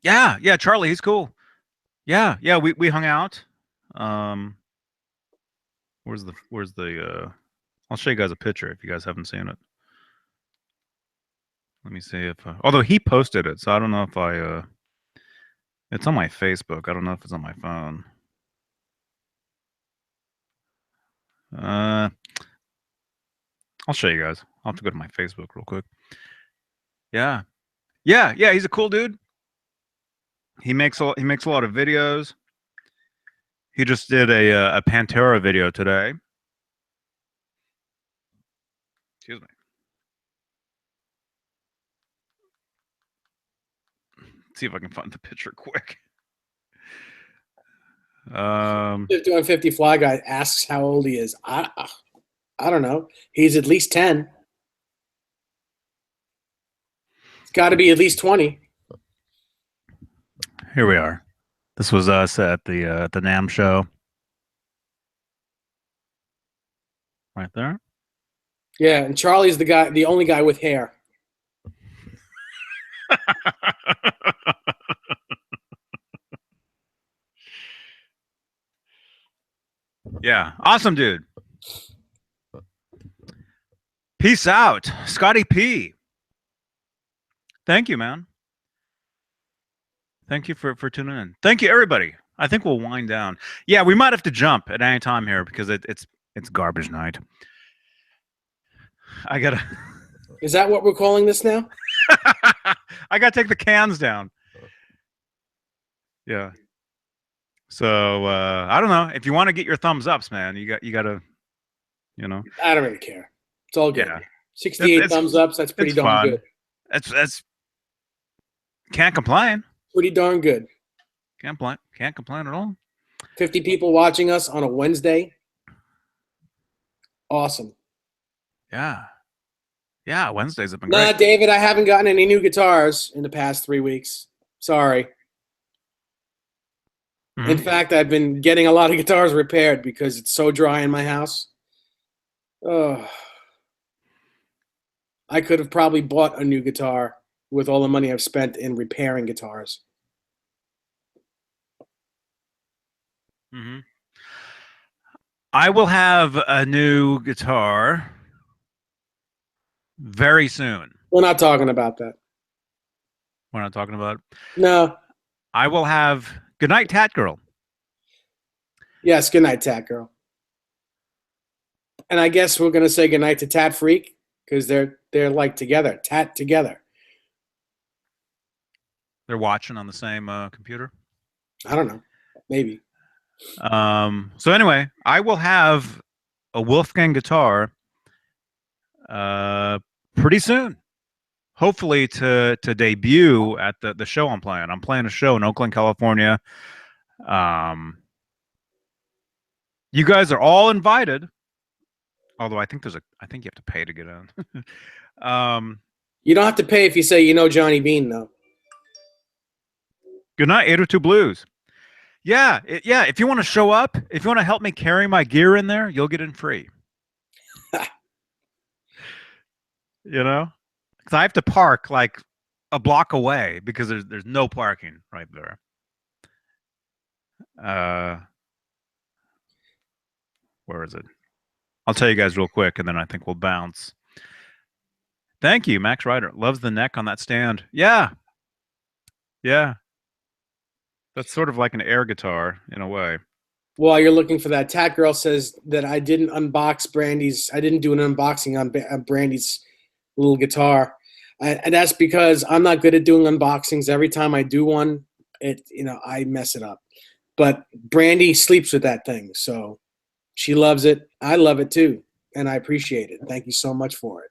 Yeah, Charlie, he's cool. Yeah, we hung out. Where's the I'll show you guys a picture if you guys haven't seen it. Let me see if although he posted it, so I don't know if it's on my Facebook. I don't know if it's on my phone. I'll show you guys. I'll have to go to my Facebook real quick. Yeah, he's a cool dude. He makes a lot of videos. He just did a Pantera video today. Excuse me. Let's see if I can find the picture quick. 50 Fly Guy asks how old he is. I don't know. He's at least 10. It's got to be at least 20. Here we are. This was us at the NAMM show. Right there. Yeah, and Charlie's the only guy with hair. Yeah, awesome dude. Peace out, Scotty P. Thank you, man. Thank you for tuning in. Thank you, everybody. I think we'll wind down. Yeah, we might have to jump at any time here because it's garbage night. I gotta Is that what we're calling this now? I got to take the cans down. Yeah. So I don't know if you want to get your thumbs ups, man. You got to, you know. I don't really care. It's all good. Yeah. 68 thumbs ups. That's pretty It's darn fun. good. That's can't complain. Pretty darn good. Can't complain at all. 50 people watching us on a Wednesday. Awesome. Yeah. Yeah, Wednesdays have been Nah, great. David, I haven't gotten any new guitars in the past 3 weeks. Sorry. Mhm. In fact, I've been getting a lot of guitars repaired because it's so dry in my house. Oh, I could have probably bought a new guitar with all the money I've spent in repairing guitars. Mm-hmm. I will have a new guitar very soon. We're not talking about that. We're not talking about. No. I will have. Good night, Tat Girl. Yes, good night, Tat Girl. And I guess we're gonna say good night to Tat Freak because they're like together, Tat together. They're watching on the same computer. I don't know, maybe. So anyway, I will have a Wolfgang guitar pretty soon. Hopefully to debut at the show I'm playing. I'm playing a show in Oakland, California. You guys are all invited. Although I think you have to pay to get in. You don't have to pay if you say you know Johnny Bean, though. Good night, 802 Blues. Yeah, yeah. If you want to show up, if you want to help me carry my gear in there, you'll get in free. You know, because I have to park like a block away because there's no parking right there. Where is it? I'll tell you guys real quick, and then I think we'll bounce. Thank you, Max Ryder. Loves the neck on that stand. Yeah, yeah. That's sort of like an air guitar in a way. While you're looking for that, Tat Girl says that I didn't do an unboxing on Brandy's little guitar. And that's because I'm not good at doing unboxings. Every time I do one, I mess it up. But Brandy sleeps with that thing, so she loves it. I love it too, and I appreciate it. Thank you so much for it.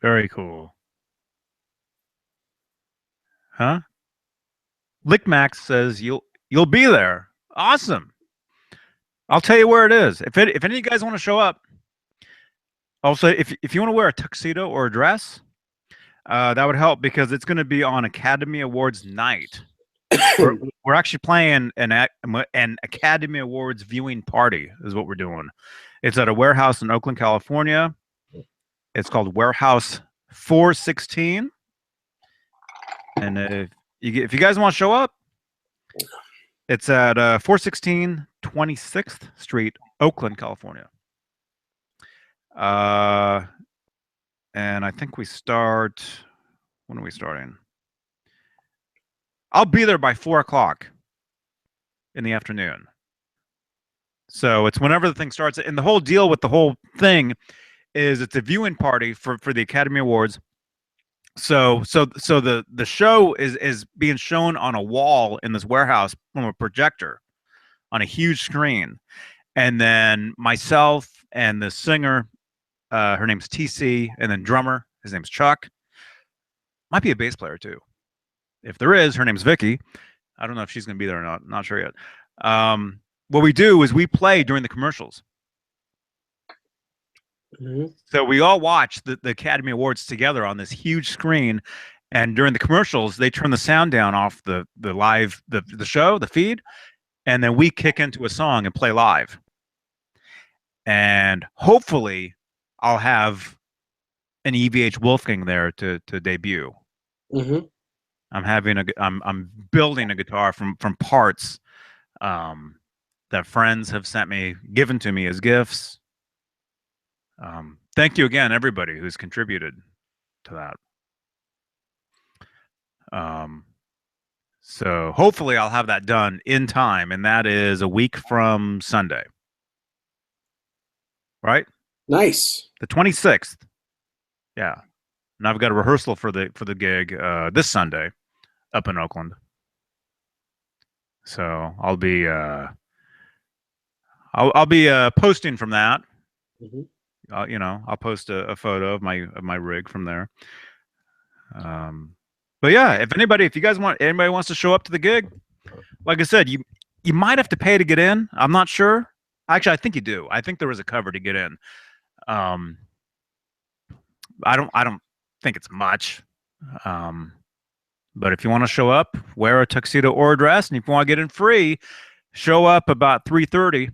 Very cool. Huh? Lickmax says you'll be there. Awesome. I'll tell you where it is. If any of you guys want to show up, also if you want to wear a tuxedo or a dress, that would help because it's going to be on Academy Awards night. we're actually playing an Academy Awards viewing party is what we're doing. It's at a warehouse in Oakland, California. It's called Warehouse 416. And if you guys want to show up, it's at 416 26th Street, Oakland, California. And I think we start. When are we starting? I'll be there by 4 o'clock in the afternoon. So it's whenever the thing starts. And the whole deal with the whole thing is it's a viewing party for the Academy Awards. So the show is being shown on a wall in this warehouse from a projector on a huge screen. And then myself and the singer, her name's TC, and then drummer, his name's Chuck. Might be a bass player too. If there is, her name's Vicky. I don't know if she's going to be there or not. Not sure yet. What we do is we play during the commercials. Mm-hmm. So we all watch the Academy Awards together on this huge screen. And during the commercials, they turn the sound down off the live, the show, the feed. And then we kick into a song and play live. And hopefully I'll have an EVH Wolfgang there to debut. Mm-hmm. I'm building a guitar from parts that friends have given to me as gifts. Thank you again, everybody who's contributed to that. So hopefully I'll have that done in time, and that is a week from Sunday. Right? Nice. The 26th. Yeah. And I've got a rehearsal for the gig this Sunday up in Oakland. So I'll be posting from that. Mhm. I'll post a photo of my rig from there. But yeah, if you guys anybody wants to show up to the gig, like I said, you might have to pay to get in. I'm not sure. Actually, I think you do. I think there was a cover to get in. Um, I don't think it's much. Um, but if you want to show up, wear a tuxedo or a dress, and if you want to get in free, show up about 3:30.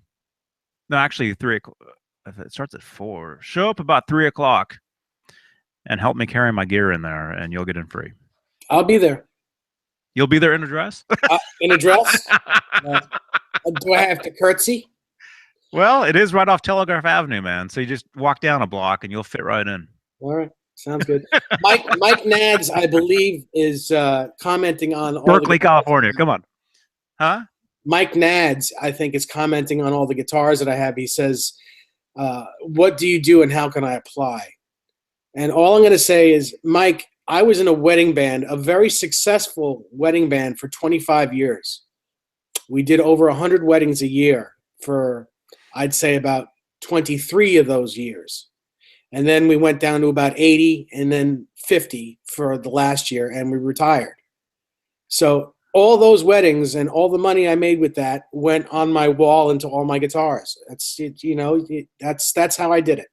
No, actually 3 o'clock. It starts at 4. Show up about 3 o'clock and help me carry my gear in there, and you'll get in free. I'll be there. You'll be there in a dress? In a dress? Do I have to curtsy? Well, it is right off Telegraph Avenue, man. So you just walk down a block and you'll fit right in. All right. Sounds good. Mike Nads, I believe, is commenting on all Berkeley, California. Come on. Huh? Mike Nads, I think, is commenting on all the guitars that I have. He says, what do you do and how can I apply? And all I'm going to say is, Mike, I was in a wedding band, a very successful wedding band for 25 years. We did over 100 weddings a year for, I'd say, about 23 of those years. And then we went down to about 80 and then 50 for the last year, and we retired. So all those weddings and all the money I made with that went on my wall into all my guitars. That's it, that's how I did it.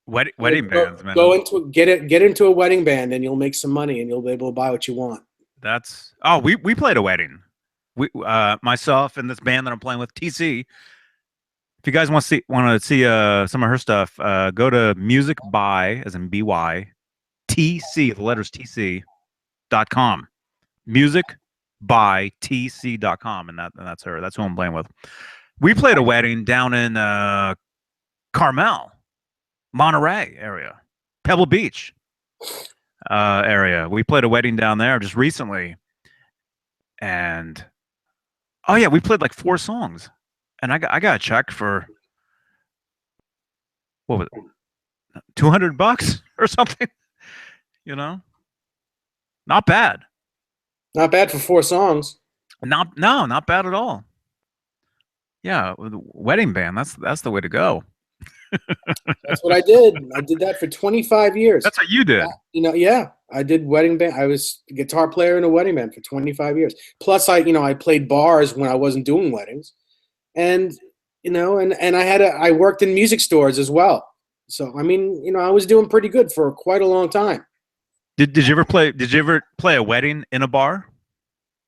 Wedding bands, man. Get into a wedding band, and you'll make some money, and you'll be able to buy what you want. We played a wedding. Myself and this band that I'm playing with, TC. If you guys want to see some of her stuff, go to Music by, as in BY, TC, the letters TC.com. Music by TC.com, and that's her. That's who I'm playing with. We played a wedding down in Carmel, Monterey area, Pebble Beach area. We played a wedding down there just recently, and oh yeah, we played like 4 songs, and I got a check for what was it, $200 or something, not bad. Not bad for 4 songs. Not bad at all. Yeah, with the wedding band, that's the way to go. That's what I did. I did that for 25 years. That's what you did. Yeah, I did wedding band. I was a guitar player in a wedding band for 25 years. Plus, I played bars when I wasn't doing weddings, and I worked in music stores as well. So I mean, I was doing pretty good for quite a long time. Did you ever play a wedding in a bar?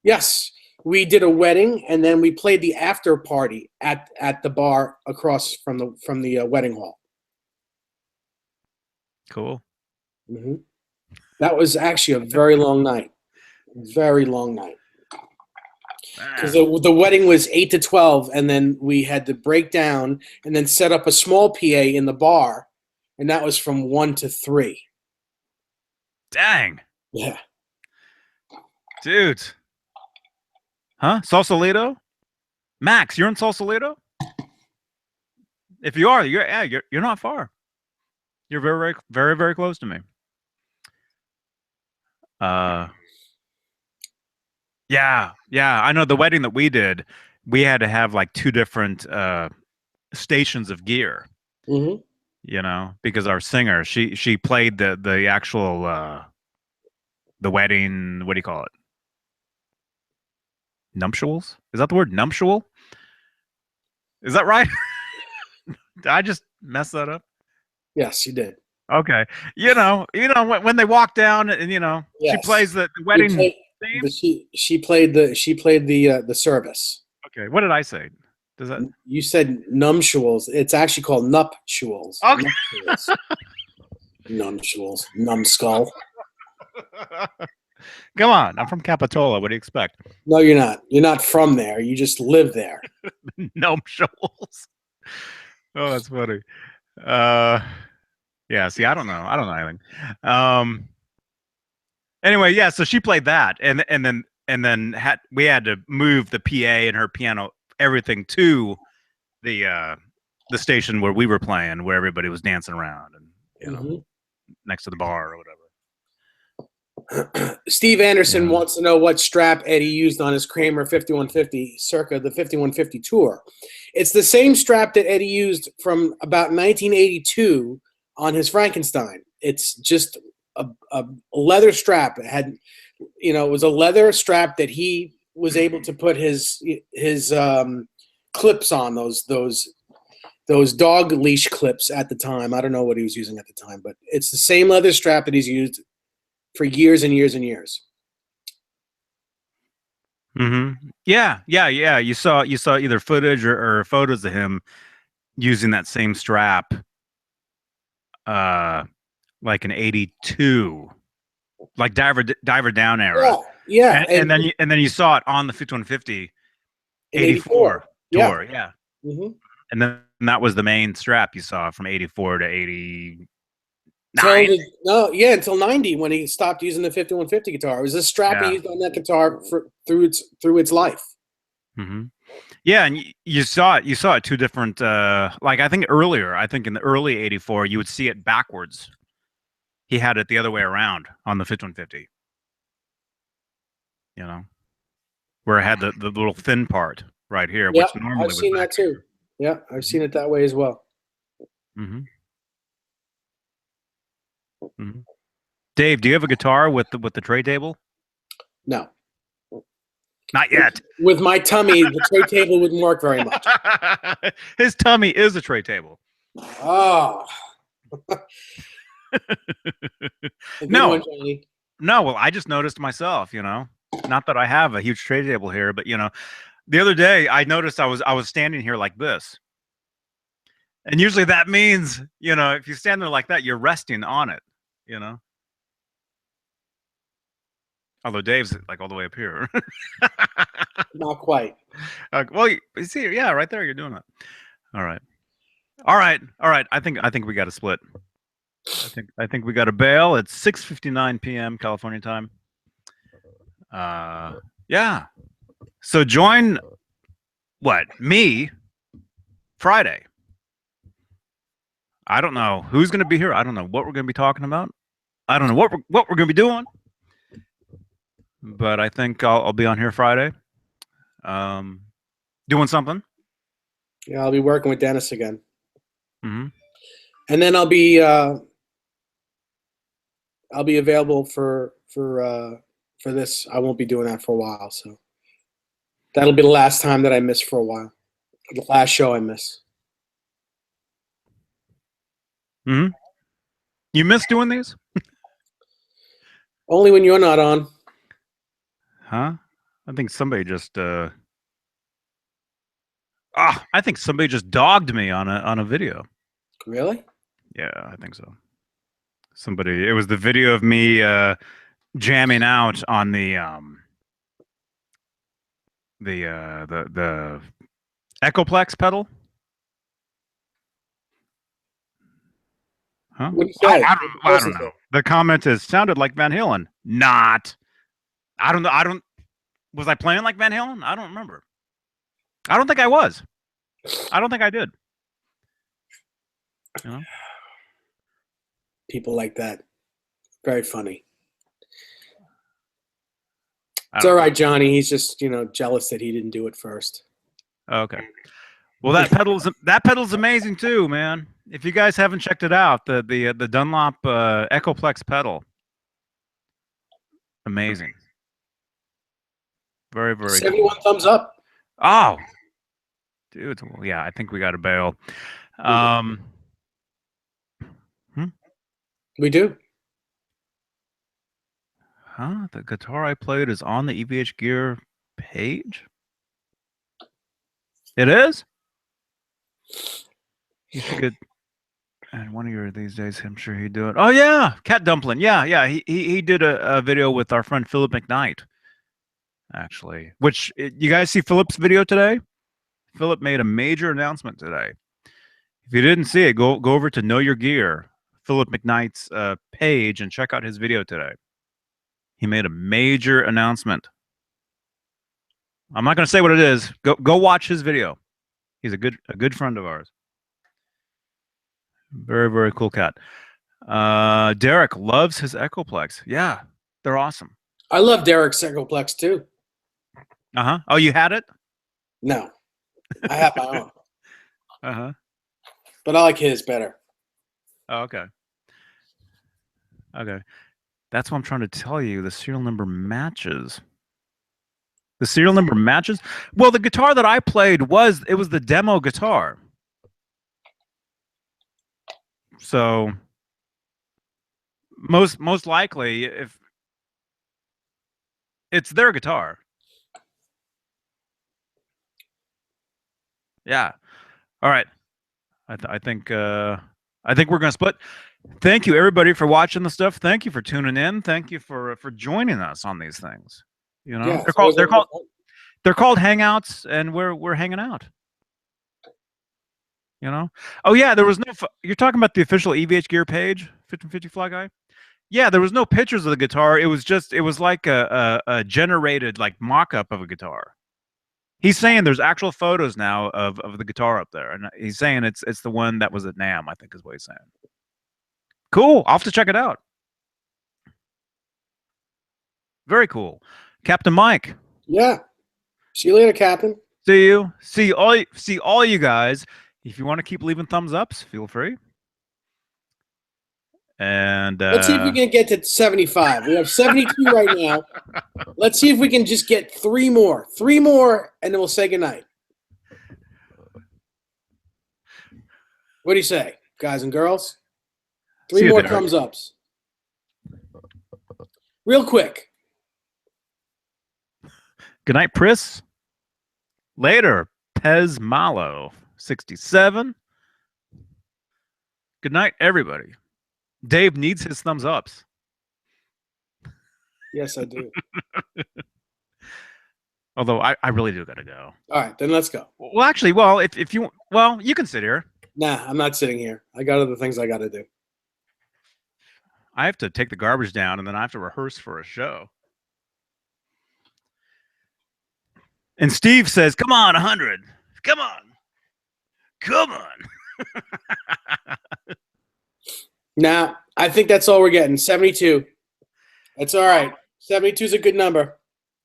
Yes, we did a wedding, and then we played the after party at the bar across from the wedding hall. Cool. Mm-hmm. That was actually a very long night. Very long night. Because the wedding was 8 to 12, and then we had to break down and then set up a small PA in the bar, and that was from 1 to 3. Dang. Yeah. Dude. Huh? Sausalito? Max, you're in Sausalito? If you are, you're not far. You're very, very, very, very close to me. Yeah, I know the wedding that we did, we had to have like 2 different stations of gear. Mm-hmm. Because our singer, she played the actual the wedding, what do you call it? Nuptials? Is that the word, nuptial? Is that right? Did I just mess that up? Yes, you did. Okay. When they walk down and yes. She plays the wedding theme. She played the service. Okay. What did I say? Does that You said nuptials. It's actually called nuptials. Okay. Nuptials. Numbskull. Come on, I'm from Capitola. What do you expect? No, you're not. You're not from there. You just live there. Nuptials. Oh, that's funny. Yeah. See, I don't know anything. Anyway, yeah. So she played that, and then we had to move the PA and her piano, everything to the the station where we were playing, where everybody was dancing around and next to the bar or whatever. Steve Anderson wants to know what strap Eddie used on his Kramer 5150 circa the 5150 tour. It's the same strap that Eddie used from about 1982 on his Frankenstein. It's just a leather strap. It had, it was a leather strap that he was able to put his clips on, those dog leash clips at the time. I don't know what he was using at the time, but it's the same leather strap that he's used for years and years and years. Yeah. You saw either footage or photos of him using that same strap, like an '82, like diver down era. Yeah. And then you saw it on the 5150 '84 tour. Yeah. And then that was the main strap you saw from '84 to '89. Until '90 when he stopped using the 5150 guitar. It was a strap he used on that guitar through its life. Yeah, and you saw it two different. Like I think in the early '84, you would see it backwards. He had it the other way around on the 5150. Where it had the little thin part right here, which normally I've seen that too. Yeah, I've seen it that way as well. Dave, do you have a guitar with the tray table? No, not yet. With my tummy, the tray table wouldn't work very much. His tummy is a tray table. Oh. No. Well, I just noticed myself. Not that I have a huge tray table here, but the other day I noticed I was standing here like this. And usually that means, if you stand there like that, you're resting on it, Although Dave's like all the way up here. Not quite. Well, you see, yeah, right there, you're doing it. All right. I think we got to split. I think we got to bail. It's 6:59 p.m. California time. Yeah. So join me Friday. I don't know who's going to be here. I don't know what we're going to be talking about. I don't know what we're going to be doing. But I think I'll be on here Friday. Doing something. Yeah, I'll be working with Dennis again. And then I'll be available for this. I won't be doing that for a while, so that'll be the last time that I miss for a while. The last show I miss. You miss doing these? Only when you're not on. Huh? I think somebody just I think somebody just dogged me on a video. Really? Yeah, I think so. It was the video of me jamming out on the Echoplex pedal. Huh? What do you say? I don't know. The comment is sounded like Van Halen. Not. I don't know. Was I playing like Van Halen? I don't remember. I don't think I was. I don't think I did. People like that. Very funny. It's all right, Johnny. He's just, jealous that he didn't do it first. Okay. Well, that pedal's amazing too, man. If you guys haven't checked it out, the Dunlop Echoplex pedal, amazing. Very, very 71 thumbs up. Oh, dude. Well, yeah, I think we got to bail. We do. Huh? The guitar I played is on the EVHGEAR page? It is? You should get... And one of your these days, I'm sure he'd do it. Oh, yeah. Cat Dumpling. Yeah. He did a video with our friend Philip McKnight, actually. Which, you guys see Philip's video today? Philip made a major announcement today. If you didn't see it, go over to Know Your Gear, Philip McKnight's page, and check out his video today. He made a major announcement. I'm not going to say what it is. Go watch his video. He's a good friend of ours. Very, very cool cat. Derek loves his Echoplex. Yeah, they're awesome. I love Derek's Echoplex too. Uh-huh. Oh, you had it? No, I have my own, Uh-huh. but I like his better. Oh, okay. Okay. That's what I'm trying to tell you. The serial number matches. The serial number matches? Well, the guitar that I played was the demo guitar. So most likely if it's their guitar. Yeah. All right. I think we're gonna split. Thank you everybody for watching the stuff. Thank you for tuning in. Thank you for joining us on these things. You know, Yeah, they're called hangouts, and we're hanging out. You know. Oh yeah, there was no. You're talking about the official EVHGEAR page, 1550 Fly Guy. Yeah, there was no pictures of the guitar. It was like a generated like mock-up of a guitar. He's saying there's actual photos now of the guitar up there, and he's saying it's the one that was at NAMM, I think is what he's saying. Cool. I'll have to check it out. Very cool. Captain Mike. Yeah. See you later, Captain. See you. See all you guys. If you want to keep leaving thumbs ups, feel free. And let's see if we can get to 75. We have 72 right now. Let's see if we can just get 3 more. 3 more, and then we'll say goodnight. What do you say, guys and girls? 3 more thumbs ups. Real quick. Good night, Pris. Later, Pez Malo, 67. Good night, everybody. Dave needs his thumbs ups. Yes, I do. Although I really do gotta go. All right, then let's go. Well, actually, if you you can sit here. Nah, I'm not sitting here. I got other things I got to do. I have to take the garbage down, and then I have to rehearse for a show. And Steve says, "Come on, 100. Come on, come on." Nah, I think that's all we're getting. 72. That's all right. 72 is a good number.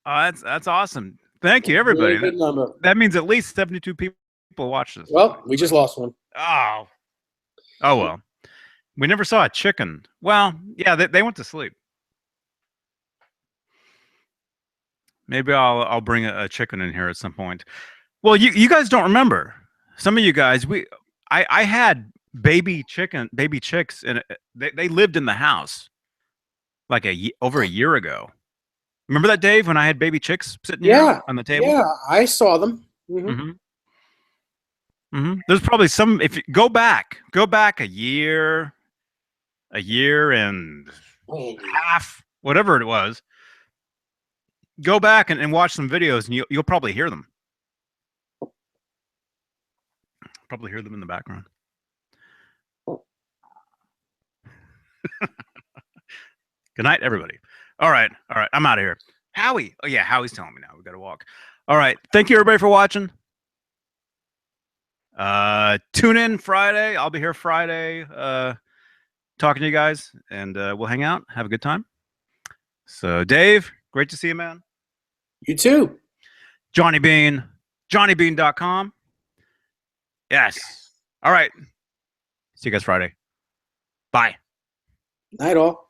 Oh, that's awesome. Thank you, everybody. Really good number. That means at least 72 people watch this. Well, we just lost one. Oh well. We never saw a chicken. Well, yeah, they went to sleep. Maybe I'll bring a chicken in here at some point. Well, you guys don't remember. Some of you guys, I had baby chicks, and they lived in the house like over a year ago. Remember that, Dave, when I had baby chicks sitting here on the table? Yeah, I saw them. There's probably some. If you go back a year and half, whatever it was. Go back and watch some videos, and you'll probably hear them. Probably hear them in the background. Good night, everybody. All right. I'm out of here. Howie. Oh yeah, Howie's telling me now we got to walk. All right. Thank you, everybody, for watching. Tune in Friday. I'll be here Friday, talking to you guys, and we'll hang out, have a good time. So, Dave, great to see you, man. You too. Johnny Bean, johnnybean.com. Yes. All right. See you guys Friday. Bye. Night all.